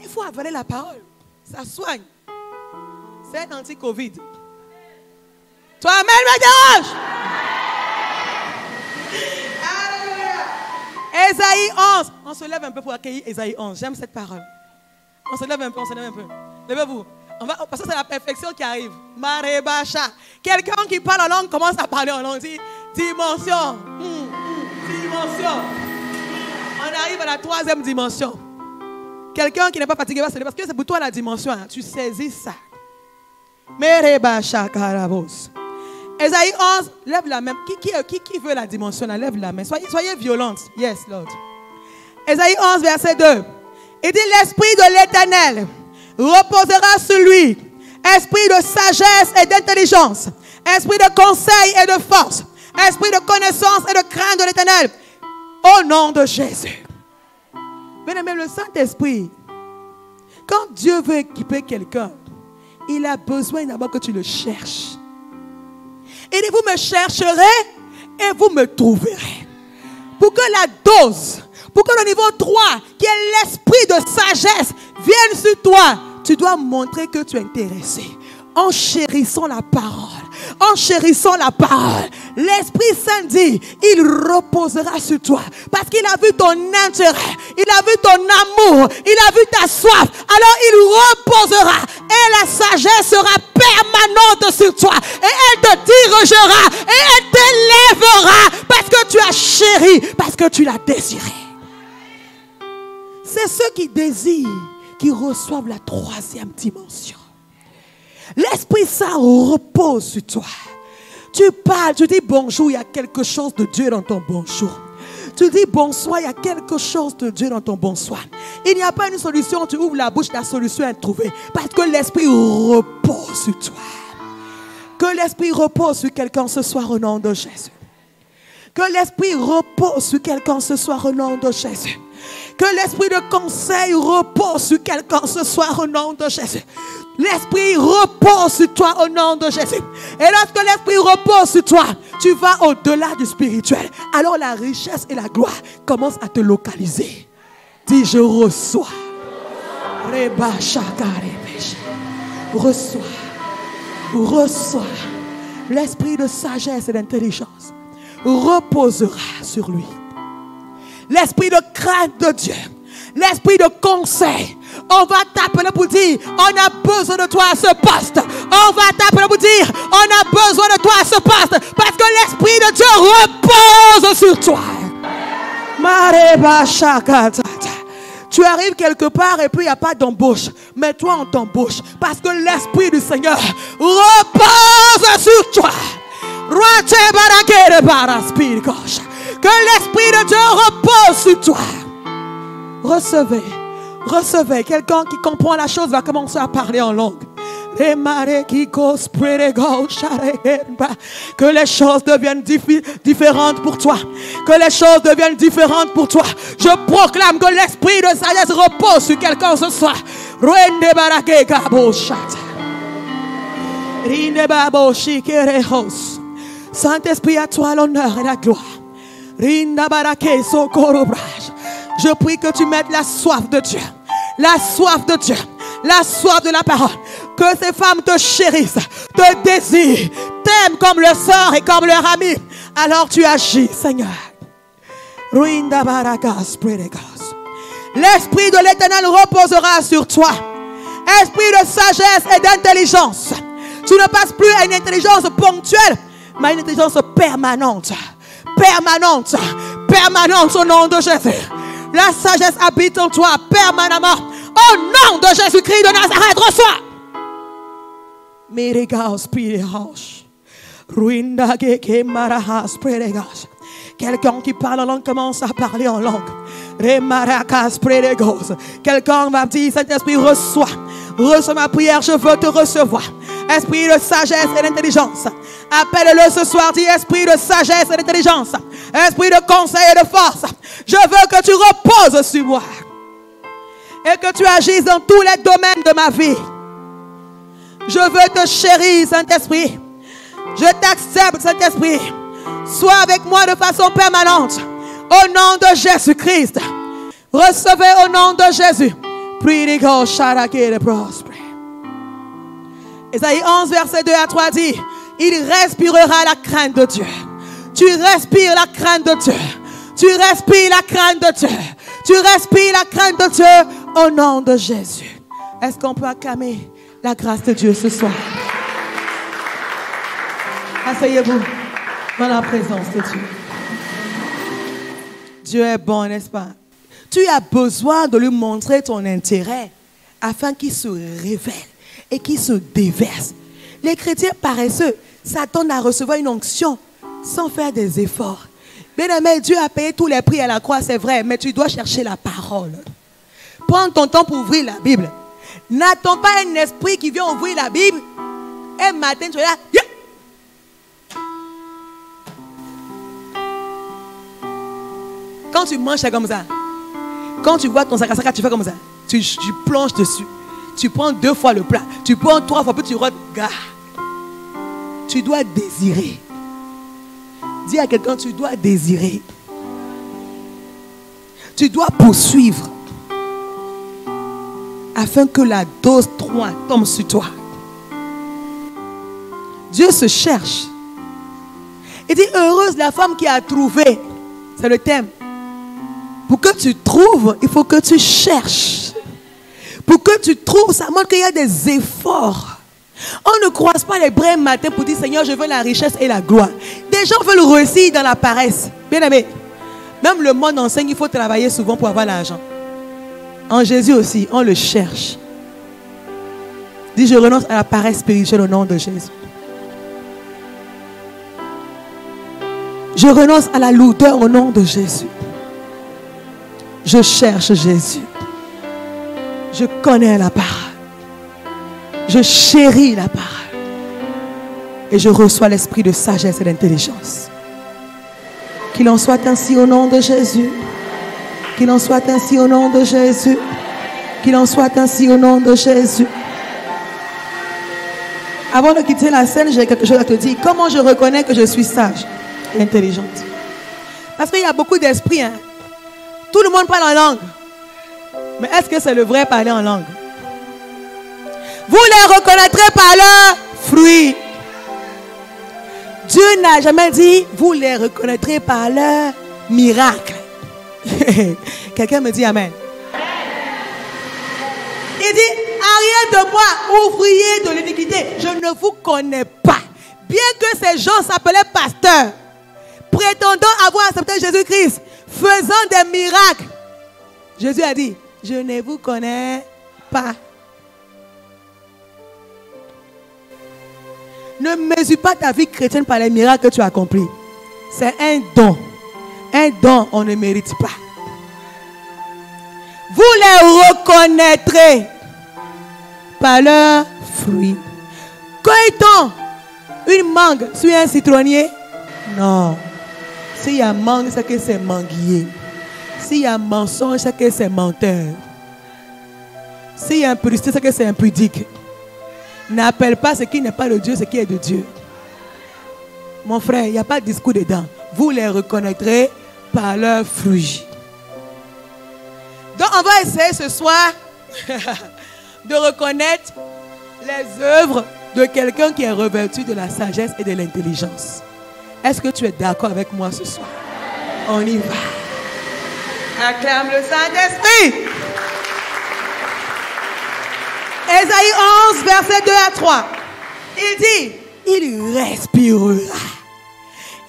Il faut avaler la parole. Ça soigne. C'est un anti-Covid. Toi-même me dérange. Ésaïe 11. On se lève un peu pour accueillir Ésaïe 11. J'aime cette parole. On se lève un peu, on se lève un peu. Levez-vous. Parce que c'est la perfection qui arrive. Marébacha. Quelqu'un qui parle en langue commence à parler en langue. Dit dimension. Dimension. On arrive à la 3e dimension. Quelqu'un qui n'est pas fatigué va se lever parce que c'est pour toi la dimension. Hein. Tu saisis ça. Marébacha Karabos. Ésaïe 11, lève la main. Qui veut la dimension là? Lève la main. Soyez violente. Yes, Lord. Ésaïe 11, verset 2. Il dit, l'Esprit de l'Éternel reposera sur lui. Esprit de sagesse et d'intelligence. Esprit de conseil et de force. Esprit de connaissance et de crainte de l'Éternel. Au nom de Jésus. Bien aimé, le Saint-Esprit, quand Dieu veut équiper quelqu'un, il a besoin d'abord que tu le cherches. Il dit, vous me chercherez et vous me trouverez. Pour que la dose, pour que le niveau 3, qui est l'esprit de sagesse, vienne sur toi, tu dois montrer que tu es intéressé. En chérissant la parole. En chérissant la parole. L'Esprit Saint dit, il reposera sur toi. Parce qu'il a vu ton intérêt. Il a vu ton amour. Il a vu ta soif. Alors il reposera. Et la sagesse sera permanente sur toi. Et elle te dirigera. Et elle t'élèvera. Parce que tu as chéri. Parce que tu l'as désiré. C'est ceux qui désirent qui reçoivent la 3e dimension. L'Esprit Saint repose sur toi. Tu parles, tu dis bonjour, il y a quelque chose de Dieu dans ton bonjour. Tu dis bonsoir, il y a quelque chose de Dieu dans ton bonsoir. Il n'y a pas une solution, tu ouvres la bouche, la solution est trouvée. Parce que l'Esprit repose sur toi. Que l'Esprit repose sur quelqu'un ce soir au nom de Jésus. Que l'esprit repose sur quelqu'un ce soir au nom de Jésus. Que l'esprit de conseil repose sur quelqu'un ce soir au nom de Jésus. L'esprit repose sur toi au nom de Jésus. Et lorsque l'esprit repose sur toi, tu vas au-delà du spirituel. Alors la richesse et la gloire commencent à te localiser. Dis, je reçois. Reçois. Reçois. L'esprit de sagesse et d'intelligence reposera sur lui. L'esprit de crainte de Dieu, l'esprit de conseil. On va t'appeler pour dire, on a besoin de toi à ce poste. On va t'appeler pour dire, on a besoin de toi à ce poste. Parce que l'esprit de Dieu repose sur toi. Tu arrives quelque part et puis il n'y a pas d'embauche. Mais toi on t'embauche. Parce que l'esprit du Seigneur repose sur toi. Que l'esprit de Dieu repose sur toi. Recevez. Recevez. Quelqu'un qui comprend la chose va commencer à parler en langue. Que les choses deviennent différentes pour toi. Que les choses deviennent différentes pour toi. Je proclame que l'esprit de sagesse repose sur quelqu'un ce soir. Saint-Esprit, à toi l'honneur et la gloire. Je prie que tu mettes la soif de Dieu. La soif de Dieu. La soif de la parole. Que ces femmes te chérissent, te désirent, t'aiment comme leur sœur et comme leur amie. Alors tu agis, Seigneur. L'Esprit de l'Éternel reposera sur toi. Esprit de sagesse et d'intelligence. Tu ne passes plus à une intelligence ponctuelle, mais à une intelligence permanente. Permanente. Permanente au nom de Jésus. La sagesse habite en toi permanemment. Au nom de Jésus-Christ de Nazareth, reçois. Quelqu'un qui parle en langue commence à parler en langue. Quelqu'un va dire, Saint-Esprit, reçois. Reçois ma prière, je veux te recevoir. Esprit de sagesse et d'intelligence. Appelle-le ce soir, dis esprit de sagesse et d'intelligence. Esprit de conseil et de force. Je veux que tu reposes sur moi. Et que tu agisses dans tous les domaines de ma vie. Je veux te chérir, Saint-Esprit. Je t'accepte, Saint-Esprit. Sois avec moi de façon permanente. Au nom de Jésus-Christ. Recevez au nom de Jésus. Ésaïe 11, verset 2 à 3 dit, il respirera la crainte de Dieu. Tu respires la crainte de Dieu. Tu respires la crainte de Dieu. Tu respires la crainte de Dieu au nom de Jésus. Est-ce qu'on peut acclamer la grâce de Dieu ce soir? Asseyez-vous dans la présence de Dieu. Dieu est bon, n'est-ce pas? Tu as besoin de lui montrer ton intérêt afin qu'il se révèle et qu'il se déverse. Les chrétiens paresseux s'attendent à recevoir une onction sans faire des efforts. Bien-aimé, Dieu a payé tous les prix à la croix, c'est vrai, mais tu dois chercher la parole. Prends ton temps pour ouvrir la Bible. N'attends pas un esprit qui vient ouvrir la Bible. Et matin, tu es là. Yeah! Quand tu manges, c'est comme ça. Quand tu vois ton sakasaka, tu fais comme ça. Tu plonges dessus. Tu prends 2 fois le plat. Tu prends 3 fois, puis tu regardes. Tu dois désirer. Dis à quelqu'un, tu dois désirer. Tu dois poursuivre. Afin que la dose 3 tombe sur toi. Dieu se cherche. Il dit, heureuse la femme qui a trouvé. C'est le thème. Pour que tu trouves, il faut que tu cherches. Pour que tu trouves, ça montre qu'il y a des efforts. On ne croise pas les bras matin pour dire, Seigneur, je veux la richesse et la gloire. Des gens veulent réussir dans la paresse. Bien aimé, même le monde enseigne, il faut travailler souvent pour avoir l'argent. En Jésus aussi, on le cherche. Dis, je renonce à la paresse spirituelle au nom de Jésus. Je renonce à la lourdeur au nom de Jésus. Je cherche Jésus. Je connais la parole. Je chéris la parole. Et je reçois l'esprit de sagesse et d'intelligence. Qu'il en soit ainsi au nom de Jésus. Qu'il en soit ainsi au nom de Jésus. Qu'il en soit ainsi au nom de Jésus. Avant de quitter la scène, j'ai quelque chose à te dire. Comment je reconnais que je suis sage et intelligente? Parce qu'il y a beaucoup d'esprits. Hein? Tout le monde parle en langue. Mais est-ce que c'est le vrai parler en langue? Vous les reconnaîtrez par leurs fruits. Dieu n'a jamais dit, vous les reconnaîtrez par leurs miracles. Quelqu'un me dit amen. Il dit, arrière de moi, ouvrier de l'iniquité, je ne vous connais pas. Bien que ces gens s'appelaient pasteurs, prétendant avoir accepté Jésus-Christ, faisant des miracles, Jésus a dit, je ne vous connais pas. Ne mesure pas ta vie chrétienne par les miracles que tu as accomplis. C'est un don. Un don, on ne mérite pas. Vous les reconnaîtrez par leurs fruits. Cueille-t-on une mangue sur un citronnier? Non. S'il y a mangue, c'est que c'est manguier. S'il y a mensonge, c'est que c'est menteur. S'il y a impudicité, c'est que c'est impudique. N'appelle pas ce qui n'est pas de Dieu, ce qui est de Dieu. Mon frère, il n'y a pas de discours dedans. Vous les reconnaîtrez par leurs fruits. Donc, on va essayer ce soir de reconnaître les œuvres de quelqu'un qui est revêtu de la sagesse et de l'intelligence. Est-ce que tu es d'accord avec moi ce soir? On y va. Acclame le Saint-Esprit. Ésaïe 11, verset 2 à 3. Il dit, il respirera.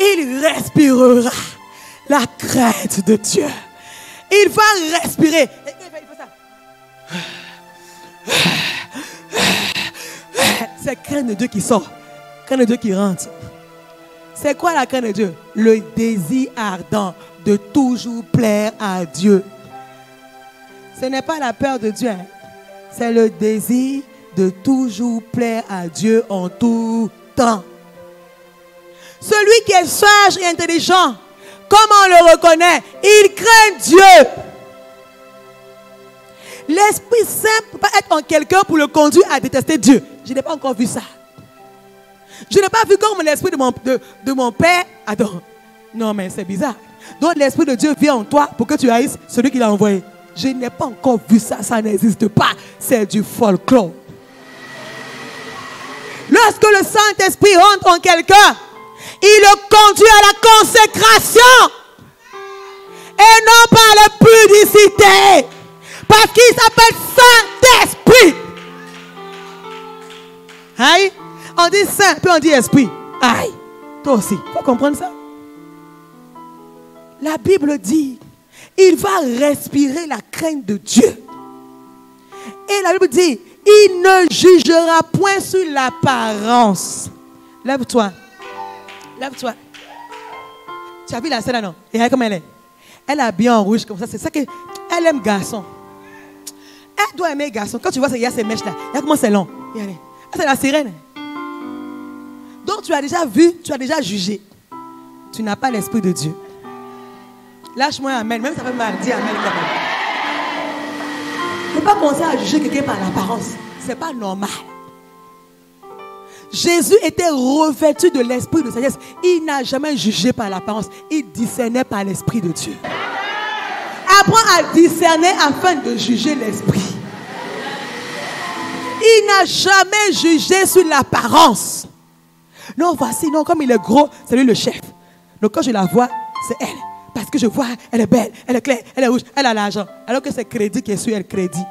Il respirera la crainte de Dieu. Il va respirer. Il fait ça. C'est crainte de Dieu qui sort. Crainte de Dieu qui rentre. C'est quoi la crainte de Dieu? Le désir ardent de toujours plaire à Dieu. Ce n'est pas la peur de Dieu. Hein? C'est le désir de toujours plaire à Dieu en tout temps. Celui qui est sage et intelligent, comment on le reconnaît? Il craint Dieu. L'Esprit Saint ne peut pas être en quelqu'un pour le conduire à détester Dieu. Je n'ai pas encore vu ça. Je n'ai pas vu comme l'Esprit de mon Père. Attends. Non, mais c'est bizarre. Donc l'Esprit de Dieu vient en toi pour que tu haïsses celui qui l'a envoyé. Je n'ai pas encore vu ça, ça n'existe pas. C'est du folklore. Lorsque le Saint-Esprit rentre en quelqu'un, il le conduit à la consécration. Et non par la pudicité. Parce qu'il s'appelle Saint-Esprit. Aïe. On dit Saint, puis on dit Esprit. Aïe. Toi aussi, il faut comprendre ça. La Bible dit, il va respirer la crainte de Dieu. Et la Bible dit, il ne jugera point sur l'apparence. Lève-toi. Lève-toi. Tu as vu la scène là, non? Et regarde comme elle est. Elle est habillée en rouge comme ça. C'est ça qu'elle aime garçon. Elle doit aimer garçon. Quand tu vois, il y a ces mèches là. Regarde comment c'est long. Regardez. C'est la sirène. Donc tu as déjà vu, tu as déjà jugé. Tu n'as pas l'Esprit de Dieu. Lâche-moi amen. Même ça fait mal. Dis amen. Il ne faut pas commencer à juger quelqu'un par l'apparence. Ce n'est pas normal. Jésus était revêtu de l'Esprit de sagesse. Il n'a jamais jugé par l'apparence. Il discernait par l'Esprit de Dieu. Apprends à discerner afin de juger l'Esprit. Il n'a jamais jugé sur l'apparence. Non, voici, non, comme il est gros, c'est lui le chef. Donc quand je la vois, c'est elle. Parce que je vois, elle est belle, elle est claire, elle est rouge, elle a l'argent. Alors que c'est crédit qui est sur elle, crédit.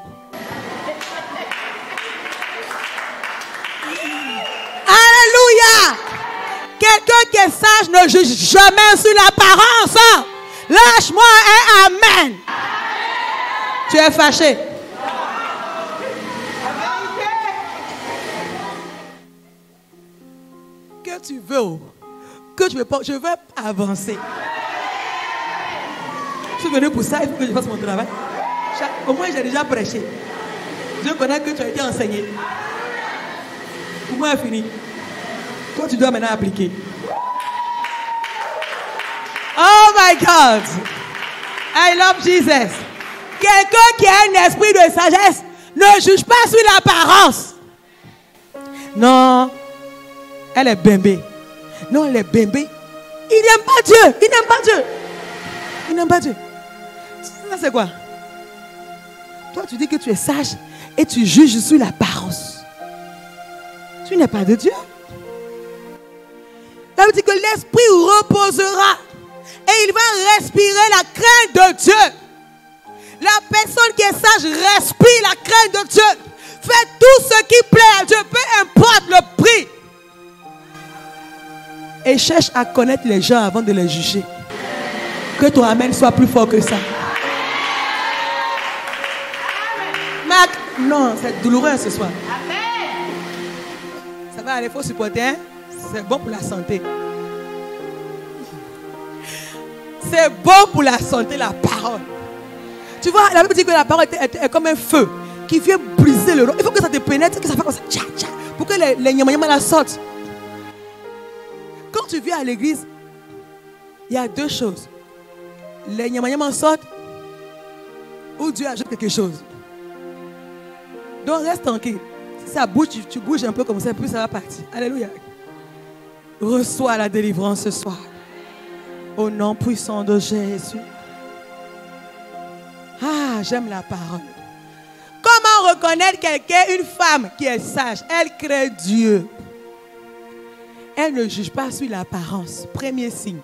Alléluia! Quelqu'un qui est sage ne juge jamais sur l'apparence. Lâche-moi un amen. Tu es fâché. Que tu veux, que je veux avancer. Je suis venu pour ça, il faut que je fasse mon travail. Au moins, j'ai déjà prêché. Je connais que tu as été enseigné. Pour moi, c'est fini. Toi, tu dois maintenant appliquer. Oh my God. I love Jesus. Quelqu'un qui a un esprit de sagesse ne juge pas sur l'apparence. Non, elle est bébé. Non, elle est bébé. Il n'aime pas Dieu. Il n'aime pas Dieu. Il n'aime pas Dieu. Ça, c'est quoi? Toi, tu dis que tu es sage et tu juges sur l'apparence. Tu n'es pas de Dieu. Ça veut dire que l'esprit reposera et il va respirer la crainte de Dieu. La personne qui est sage respire la crainte de Dieu. Fait tout ce qui plaît à Dieu, peu importe le prix. Et cherche à connaître les gens avant de les juger. Que ton amen soit plus fort que ça. Marc, non, c'est douloureux ce soir. Ça va aller, il faut supporter. Hein? C'est bon pour la santé. C'est bon pour la santé, la parole. Tu vois, la Bible dit que la parole est comme un feu qui vient briser le roc. Il faut que ça te pénètre, que ça fasse comme ça, tcha, tcha, pour que les nyama la sortent. Quand tu viens à l'église, il y a deux choses. Les nyama sortent ou Dieu ajoute quelque chose. Donc reste tranquille. Si ça bouge, tu bouges un peu comme ça, puis ça va partir. Alléluia. Reçois la délivrance ce soir. Au nom puissant de Jésus. Ah, j'aime la parole. Comment reconnaître quelqu'un, une femme qui est sage? Elle craint Dieu. Elle ne juge pas sur l'apparence. Premier signe.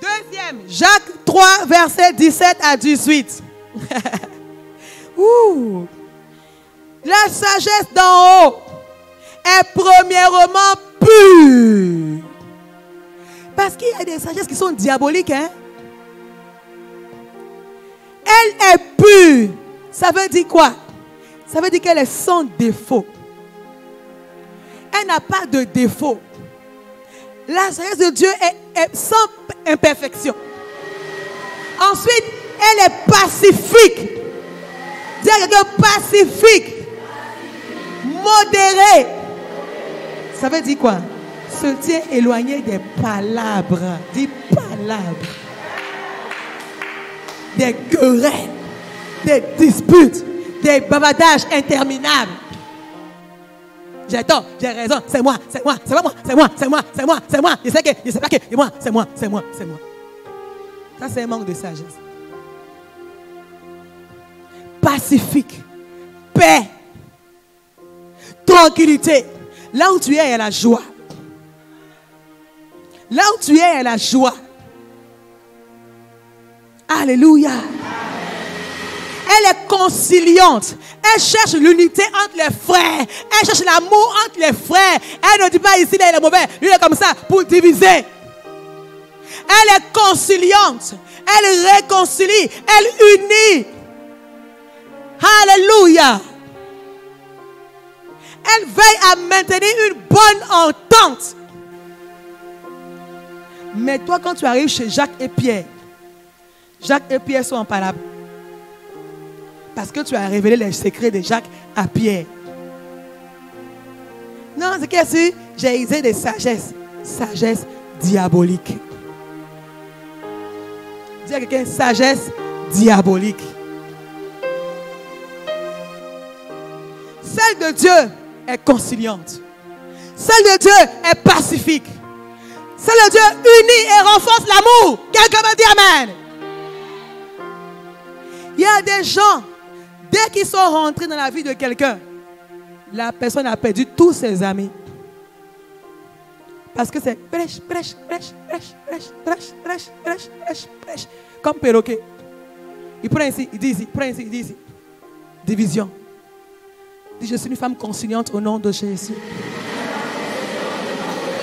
Deuxième, Jacques 3, verset 17 à 18. Ouh. La sagesse d'en haut est premièrement pure. Parce qu'il y a des sagesses qui sont diaboliques. Hein? Elle est pure. Ça veut dire quoi? Ça veut dire qu'elle est sans défaut. Elle n'a pas de défaut. La sagesse de Dieu est sans imperfection. Ensuite, elle est pacifique. Dis à quelqu'un pacifique. Modérée. Ça veut dire quoi? Se tient éloigné des palabres. Dis palabres. Des querelles. Des disputes. Des bavardages interminables. J'ai tort, j'ai raison, c'est moi, c'est moi, c'est pas moi, c'est moi, c'est moi, c'est moi, c'est moi, je sais pas que, c'est moi, c'est moi, c'est moi, c'est moi. Ça, c'est un manque de sagesse. Pacifique, paix, tranquillité. Là où tu es, il y a la joie. Là où tu es, il y a la joie. Alléluia. Elle est conciliante. Elle cherche l'unité entre les frères. Elle cherche l'amour entre les frères. Elle ne dit pas ici, là, il est mauvais. Lui, il est comme ça pour diviser. Elle est conciliante. Elle réconcilie. Elle unit. Alléluia. Elle veille à maintenir une bonne entente. Mais toi, quand tu arrives chez Jacques et Pierre sont en parabole. Parce que tu as révélé les secrets de Jacques à Pierre. Non, c'est que si j'ai usé de sagesse. Sagesse diabolique. Dis à quelqu'un, sagesse diabolique. Celle de Dieu est conciliante. Celle de Dieu est pacifique. Celle de Dieu unit et renforce l'amour. Quelqu'un me dit amen. Il y a des gens, dès qu'ils sont rentrés dans la vie de quelqu'un, la personne a perdu tous ses amis. Parce que c'est prêche, prêche, prêche, prêche, prêche, prêche, prêche, prêche, prêche, prêche. Comme perroquet. Il prend ici, il dit ici, il prend ici, il dit ici. Division. Il dit, je suis une femme conciliante au nom de Jésus.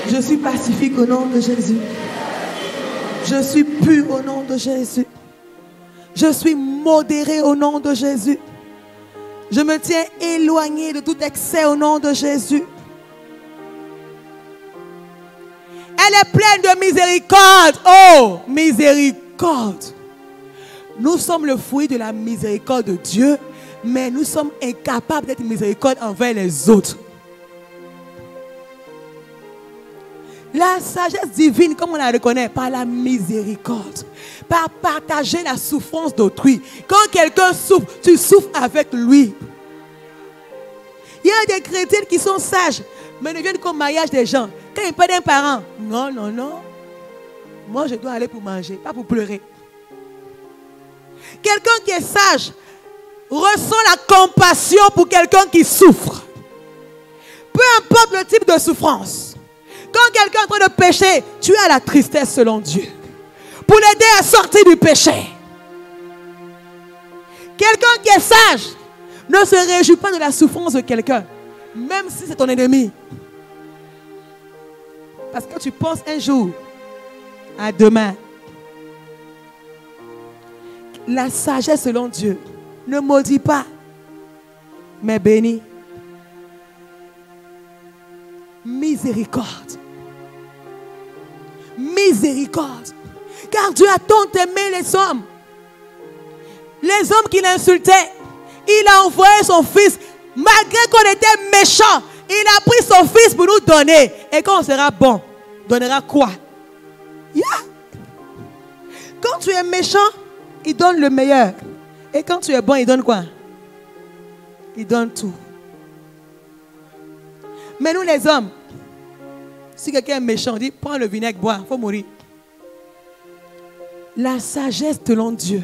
Je suis pacifique au nom de Jésus. Je suis pure au nom de Jésus. Je suis modéré au nom de Jésus. Je me tiens éloigné de tout excès au nom de Jésus. Elle est pleine de miséricorde. Oh, miséricorde. Nous sommes le fruit de la miséricorde de Dieu, mais nous sommes incapables d'être miséricorde envers les autres. La sagesse divine, comme on la reconnaît, par la miséricorde, par partager la souffrance d'autrui. Quand quelqu'un souffre, tu souffres avec lui. Il y a des chrétiens qui sont sages, mais ne viennent qu'au mariage des gens. Quand ils parlent d'un parent, non, non, non. Moi, je dois aller pour manger, pas pour pleurer. Quelqu'un qui est sage ressent la compassion pour quelqu'un qui souffre. Peu importe le type de souffrance. Quand quelqu'un est en train de pécher, tu as la tristesse selon Dieu. Pour l'aider à sortir du péché. Quelqu'un qui est sage ne se réjouit pas de la souffrance de quelqu'un, même si c'est ton ennemi. Parce que tu penses un jour à demain. La sagesse selon Dieu ne maudit pas, mais bénit. Miséricorde. Miséricorde. Car Dieu a tant aimé les hommes. Les hommes qui l'insultaient, il a envoyé son fils. Malgré qu'on était méchants, il a pris son fils pour nous donner. Et quand on sera bon, donnera quoi? Yeah. Quand tu es méchant, il donne le meilleur. Et quand tu es bon, il donne quoi? Il donne tout. Mais nous les hommes, si quelqu'un est méchant, on dit, prends le vinaigre, bois, il faut mourir. La sagesse selon Dieu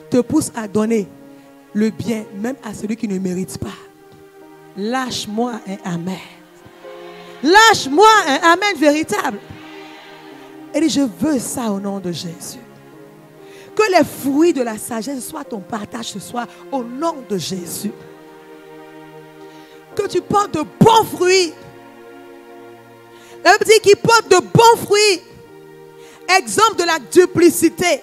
te pousse à donner le bien, même à celui qui ne mérite pas. Lâche-moi un amen. Lâche-moi un amen véritable. Et dit, je veux ça au nom de Jésus. Que les fruits de la sagesse soient ton partage ce soir au nom de Jésus. Que tu portes de bons fruits. La Bible dit qu'il porte de bons fruits. Exemple de la duplicité.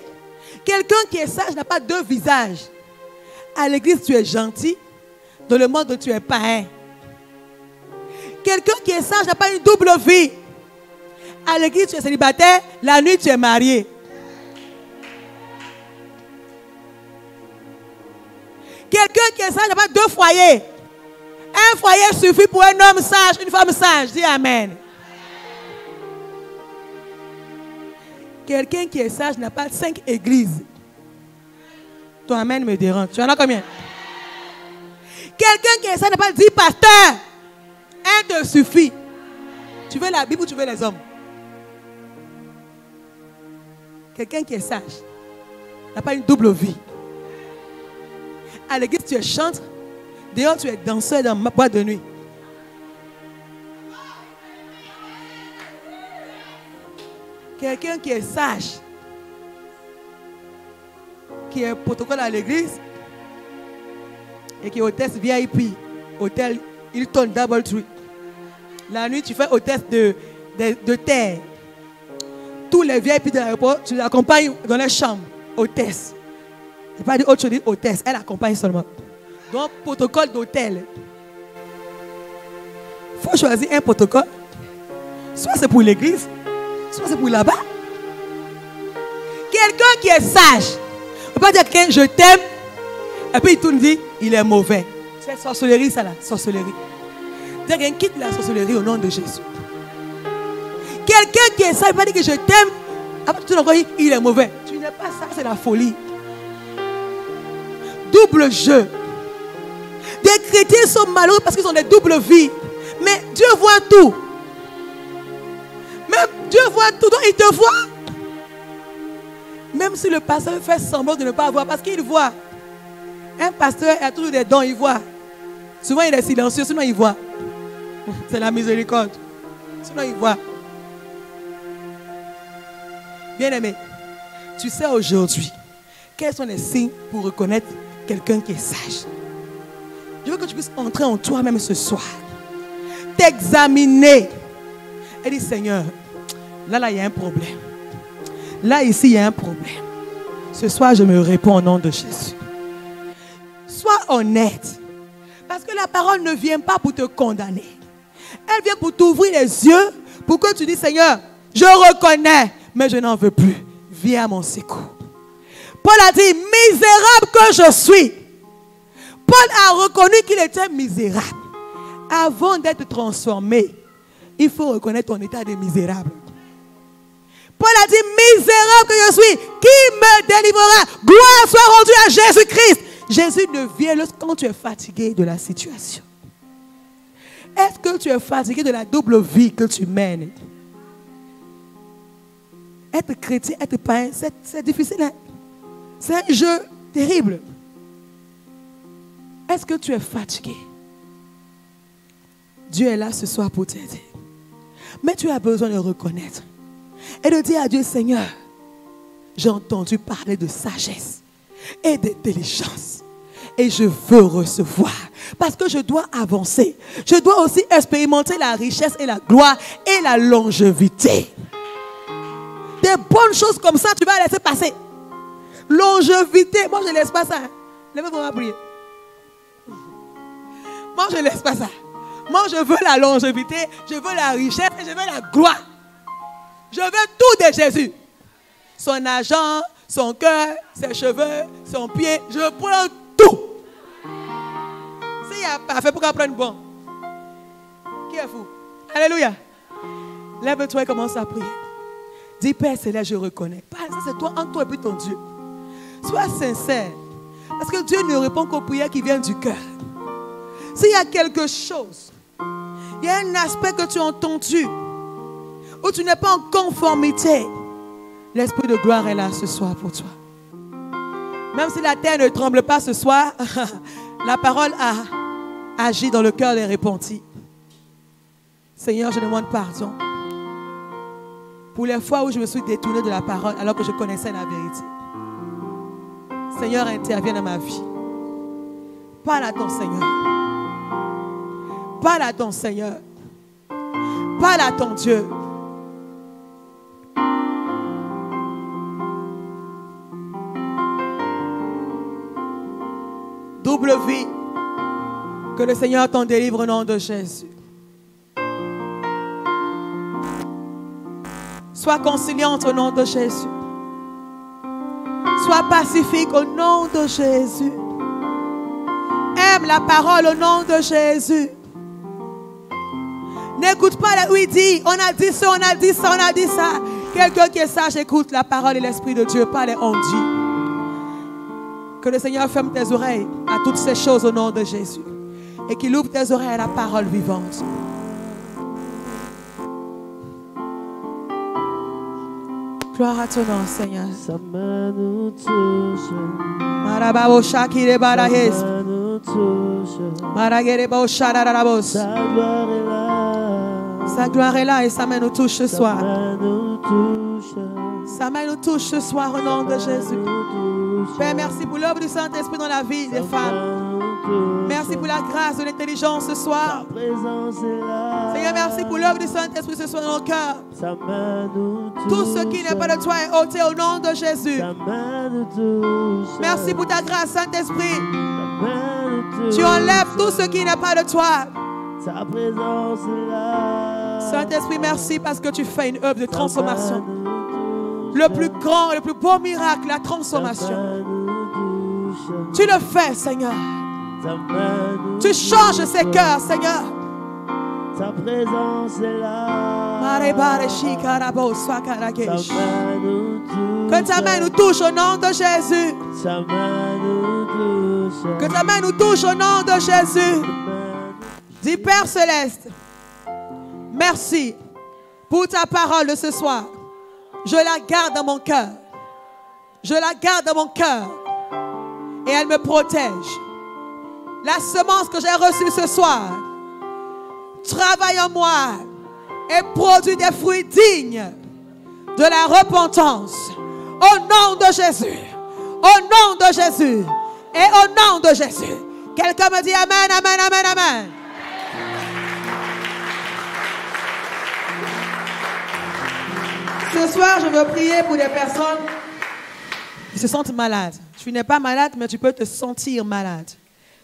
Quelqu'un qui est sage n'a pas deux visages. À l'église, tu es gentil. Dans le monde, tu es païen. Quelqu'un qui est sage n'a pas une double vie. À l'église, tu es célibataire. La nuit, tu es marié. Quelqu'un qui est sage n'a pas deux foyers. Un foyer suffit pour un homme sage, une femme sage. Dis amen. Quelqu'un qui est sage n'a pas 5 églises. Ton amen me dérange. Tu en as combien? Quelqu'un qui est sage n'a pas 10 pasteurs. Un te suffit. Tu veux la Bible ou tu veux les hommes? Quelqu'un qui est sage n'a pas une double vie. À l'église, tu es chanteur. Dehors, tu es danseur dans ma boîte de nuit. Quelqu'un qui est sage, qui est protocole à l'église et qui est hôtesse VIP, hôtel Hilton Doubletree. La nuit, tu fais hôtesse de terre. Tous les VIP de l'aéroport, tu l'accompagnes dans les chambres. Hôtesse. Je ne pas dire autre chose, hôtesse. Elle accompagne seulement. Donc, protocole d'hôtel. Il faut choisir un protocole. Soit c'est pour l'église, soit c'est pour là-bas. Quelqu'un qui est sage. On ne peut pas dire à quelqu'un, je t'aime. Et puis il tourne dit, il est mauvais. C'est sorcellerie, ça là, sorcellerie. Dire quelqu'un quitte la sorcellerie au nom de Jésus. Quelqu'un qui est sage, il ne peut pas dire que je t'aime. Après tu encore dit, il est mauvais. Tu n'es pas ça, c'est la folie. Double jeu. Des chrétiens sont malheureux parce qu'ils ont des doubles vies. Mais Dieu voit tout. Mais Dieu voit tout, donc il te voit. Même si le pasteur fait semblant de ne pas voir, parce qu'il voit. Un pasteur a toujours des dons, il voit. Souvent il est silencieux, sinon il voit. C'est la miséricorde. Sinon il voit. Bien-aimé, tu sais aujourd'hui quels sont les signes pour reconnaître quelqu'un qui est sage. Je veux que tu puisses entrer en toi-même ce soir. T'examiner. Et dire, Seigneur, là, il y a un problème. Là, ici, il y a un problème. Ce soir, je me réponds au nom de Jésus. Sois honnête. Parce que la parole ne vient pas pour te condamner. Elle vient pour t'ouvrir les yeux, pour que tu dis, Seigneur, je reconnais, mais je n'en veux plus. Viens à mon secours. Paul a dit, misérable que je suis. Paul a reconnu qu'il était misérable. Avant d'être transformé, il faut reconnaître ton état de misérable. Paul a dit, misérable que je suis, qui me délivrera? Gloire soit rendue à Jésus-Christ. Jésus ne vient quand tu es fatigué de la situation. Est-ce que tu es fatigué de la double vie que tu mènes? Être chrétien, être païen, c'est difficile. Hein? C'est un jeu terrible. Est-ce que tu es fatigué? Dieu est là ce soir pour t'aider. Mais tu as besoin de reconnaître et de dire à Dieu, Seigneur, j'ai entendu parler de sagesse et d'intelligence et je veux recevoir parce que je dois avancer. Je dois aussi expérimenter la richesse et la gloire et la longévité. Des bonnes choses comme ça, tu vas laisser passer. Longévité, moi je ne laisse pas ça. Lèvez-vous à prier. Moi je ne laisse pas ça. Moi je veux la longévité, je veux la richesse et je veux la gloire. Je veux tout de Jésus. Son argent, son cœur, ses cheveux, son pied, je prends tout. S'il n'y a pas fait, pourquoi prendre bon? Qui est fou? Alléluia. Lève-toi et commence à prier. Dis, Père Céleste, je reconnais. Ça, c'est toi, entre toi et puis ton Dieu. Sois sincère. Parce que Dieu ne répond qu'aux prières qui viennent du cœur. S'il y a quelque chose, il y a un aspect que tu as entendu, où tu n'es pas en conformité, l'Esprit de gloire est là ce soir pour toi. Même si la terre ne tremble pas ce soir, la parole a agi dans le cœur des repentis. Seigneur, je demande pardon pour les fois où je me suis détourné de la parole alors que je connaissais la vérité. Seigneur, interviens dans ma vie. Parle à ton Seigneur. Parle à ton Seigneur. Parle à ton Dieu. Double vie. Que le Seigneur t'en délivre au nom de Jésus. Sois conciliante au nom de Jésus. Sois pacifique au nom de Jésus. Aime la parole au nom de Jésus. N'écoute pas où il dit, on a dit ça, on a dit ça, on a dit ça. Quelqu'un qui est sage écoute la parole et l'Esprit de Dieu, pas les on-dit. Que le Seigneur ferme tes oreilles à toutes ces choses au nom de Jésus. Et qu'il ouvre tes oreilles à la parole vivante. Gloire à ton nom, Seigneur. Sa main nous touche. Marababo shakire barahes. Sa main nous touche. Maragerebo shararabos. Sa gloire est là. Sa gloire est là et sa main nous touche ce soir. Sa main nous touche. Sa main nous touche ce soir au nom de Jésus. Père, merci pour l'œuvre du Saint-Esprit dans la vie des femmes. Merci pour la grâce de l'intelligence ce soir. Seigneur, merci pour l'œuvre du Saint-Esprit ce soir dans nos cœurs. Tout ce qui n'est pas de toi est ôté au nom de Jésus. Merci pour ta grâce, Saint-Esprit. Tu enlèves tout ce qui n'est pas de toi. Saint-Esprit, merci parce que tu fais une œuvre de transformation. Le plus grand, le plus beau miracle, la transformation. Tu le fais, Seigneur. Tu changes ces cœurs, Seigneur. Ta présence est là. Que ta main nous touche au nom de Jésus. Que ta main nous touche au nom de Jésus. Dis, Père Céleste, merci pour ta parole de ce soir. Je la garde dans mon cœur. Je la garde dans mon cœur. Et elle me protège. La semence que j'ai reçue ce soir travaille en moi et produit des fruits dignes de la repentance. Au nom de Jésus. Au nom de Jésus. Et au nom de Jésus. Quelqu'un me dit Amen, Amen, Amen, Amen. Ce soir, je veux prier pour des personnes qui se sentent malades. Tu n'es pas malade, mais tu peux te sentir malade.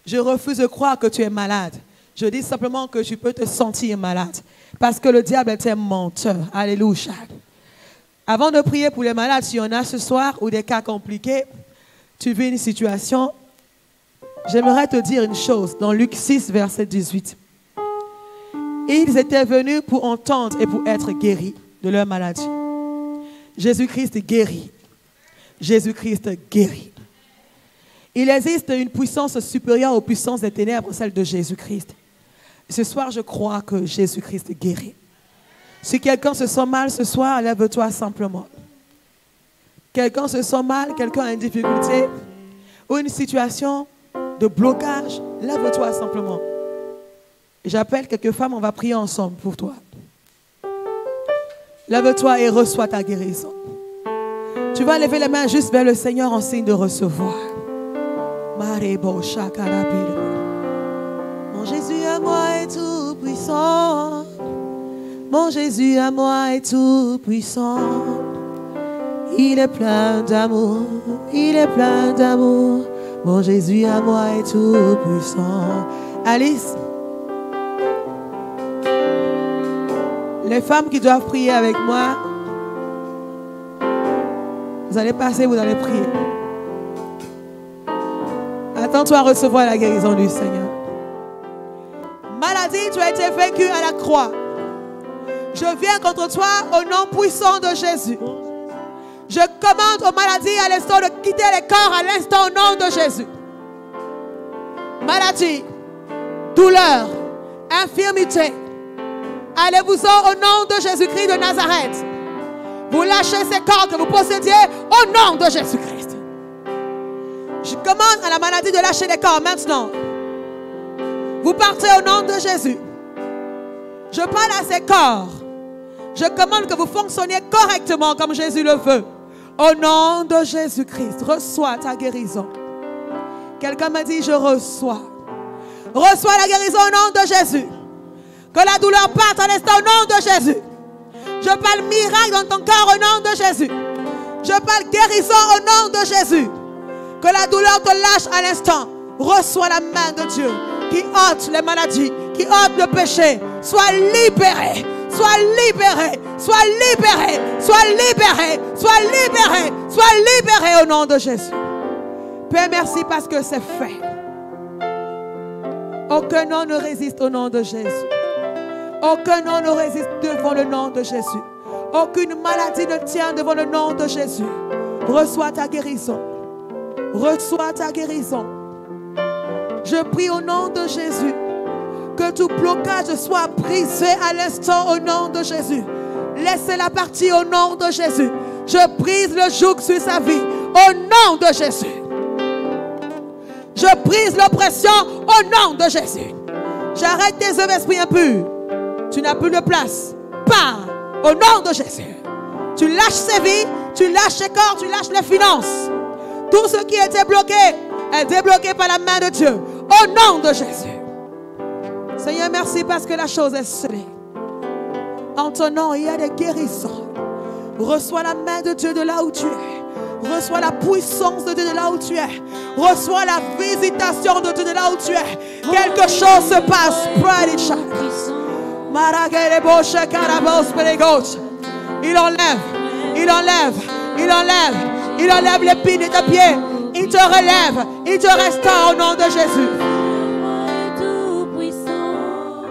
Je refuse de croire que tu es malade. Je dis simplement que tu peux te sentir malade. Parce que le diable est un menteur. Alléluia. Avant de prier pour les malades, s'il y en a ce soir ou des cas compliqués, tu vis une situation, j'aimerais te dire une chose dans Luc 6, verset 18. Ils étaient venus pour entendre et pour être guéris de leur maladie. Jésus-Christ guérit. Jésus-Christ guérit. Il existe une puissance supérieure aux puissances des ténèbres, celle de Jésus-Christ. Ce soir, je crois que Jésus-Christ guérit. Si quelqu'un se sent mal ce soir, lève-toi simplement. Quelqu'un se sent mal, quelqu'un a une difficulté ou une situation de blocage, lève-toi simplement. J'appelle quelques femmes, on va prier ensemble pour toi. Lève-toi et reçois ta guérison. Tu vas lever les mains juste vers le Seigneur en signe de recevoir. Mon Jésus à moi est tout puissant. Mon Jésus à moi est tout puissant. Il est plein d'amour. Il est plein d'amour. Mon Jésus à moi est tout puissant. Alice, les femmes qui doivent prier avec moi, vous allez passer, vous allez prier. Attends-toi à recevoir la guérison du Seigneur. Maladie, tu as été vaincu à la croix. Je viens contre toi au nom puissant de Jésus. Je commande aux maladies à l'instant de quitter les corps à l'instant au nom de Jésus. Maladie, douleur, infirmité, allez-vous-en au nom de Jésus-Christ de Nazareth. Vous lâchez ces corps que vous possédiez au nom de Jésus-Christ. Je commande à la maladie de lâcher les corps maintenant. Vous partez au nom de Jésus. Je parle à ces corps. Je commande que vous fonctionniez correctement comme Jésus le veut. Au nom de Jésus-Christ, reçois ta guérison. Quelqu'un m'a dit, je reçois. Reçois la guérison au nom de Jésus. Que la douleur parte à l'instant au nom de Jésus. Je parle miracle dans ton corps au nom de Jésus. Je parle guérison au nom de Jésus. Que la douleur te lâche à l'instant. Reçois la main de Dieu qui ôte les maladies, qui ôte le péché. Sois libéré. Sois libéré, sois libéré, sois libéré, sois libéré, sois libéré au nom de Jésus. Père, merci parce que c'est fait. Aucun nom ne résiste au nom de Jésus. Aucun nom ne résiste devant le nom de Jésus. Aucune maladie ne tient devant le nom de Jésus. Reçois ta guérison. Reçois ta guérison. Je prie au nom de Jésus. Que tout blocage soit brisé à l'instant au nom de Jésus. Laissez-la partir au nom de Jésus. Je brise le joug sur sa vie au nom de Jésus. Je brise l'oppression au nom de Jésus. J'arrête tes œuvres esprits impurs. Tu n'as plus de place. Pars au nom de Jésus. Tu lâches ses vies, tu lâches ses corps, tu lâches les finances. Tout ce qui était bloqué est débloqué par la main de Dieu au nom de Jésus. Seigneur, merci parce que la chose est scellée. En ton nom, il y a des guérisons. Reçois la main de Dieu de là où tu es. Reçois la puissance de Dieu de là où tu es. Reçois la visitation de Dieu de là où tu es. Quelque chose se passe. Il enlève, il enlève, il enlève, il enlève l'épine de tes pieds. Il te relève, il te restaure au nom de Jésus. Tout puissant,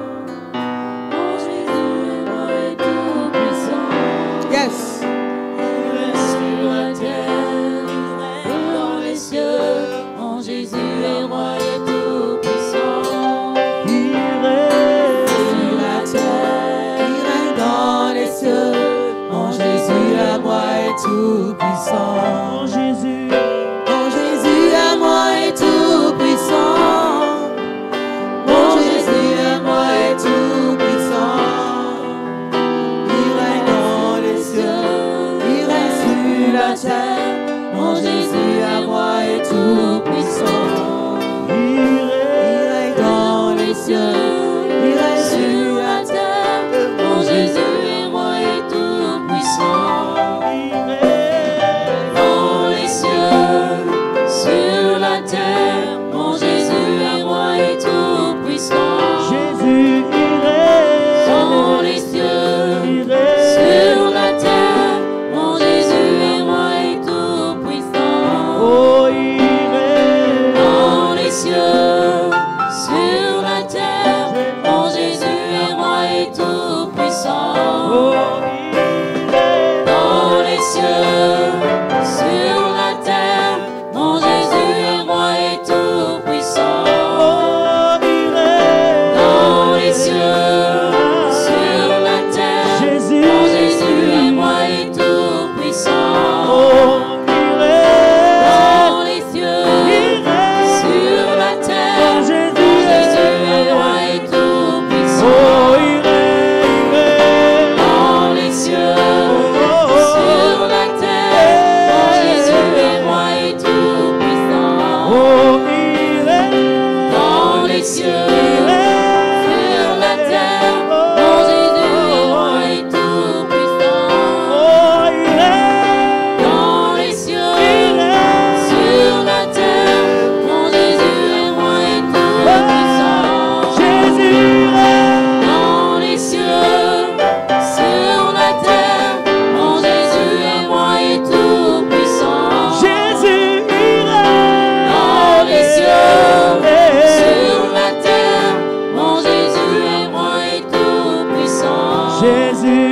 mon Jésus à moi est tout puissant. Mon Jésus à moi est tout puissant. Il règne dans les cieux, il règne sur la terre. Mon Jésus à moi est tout puissant. Il règne dans les cieux, il règne sur la terre. Mon Jésus à moi est tout puissant. Dans les cieux. Jésus.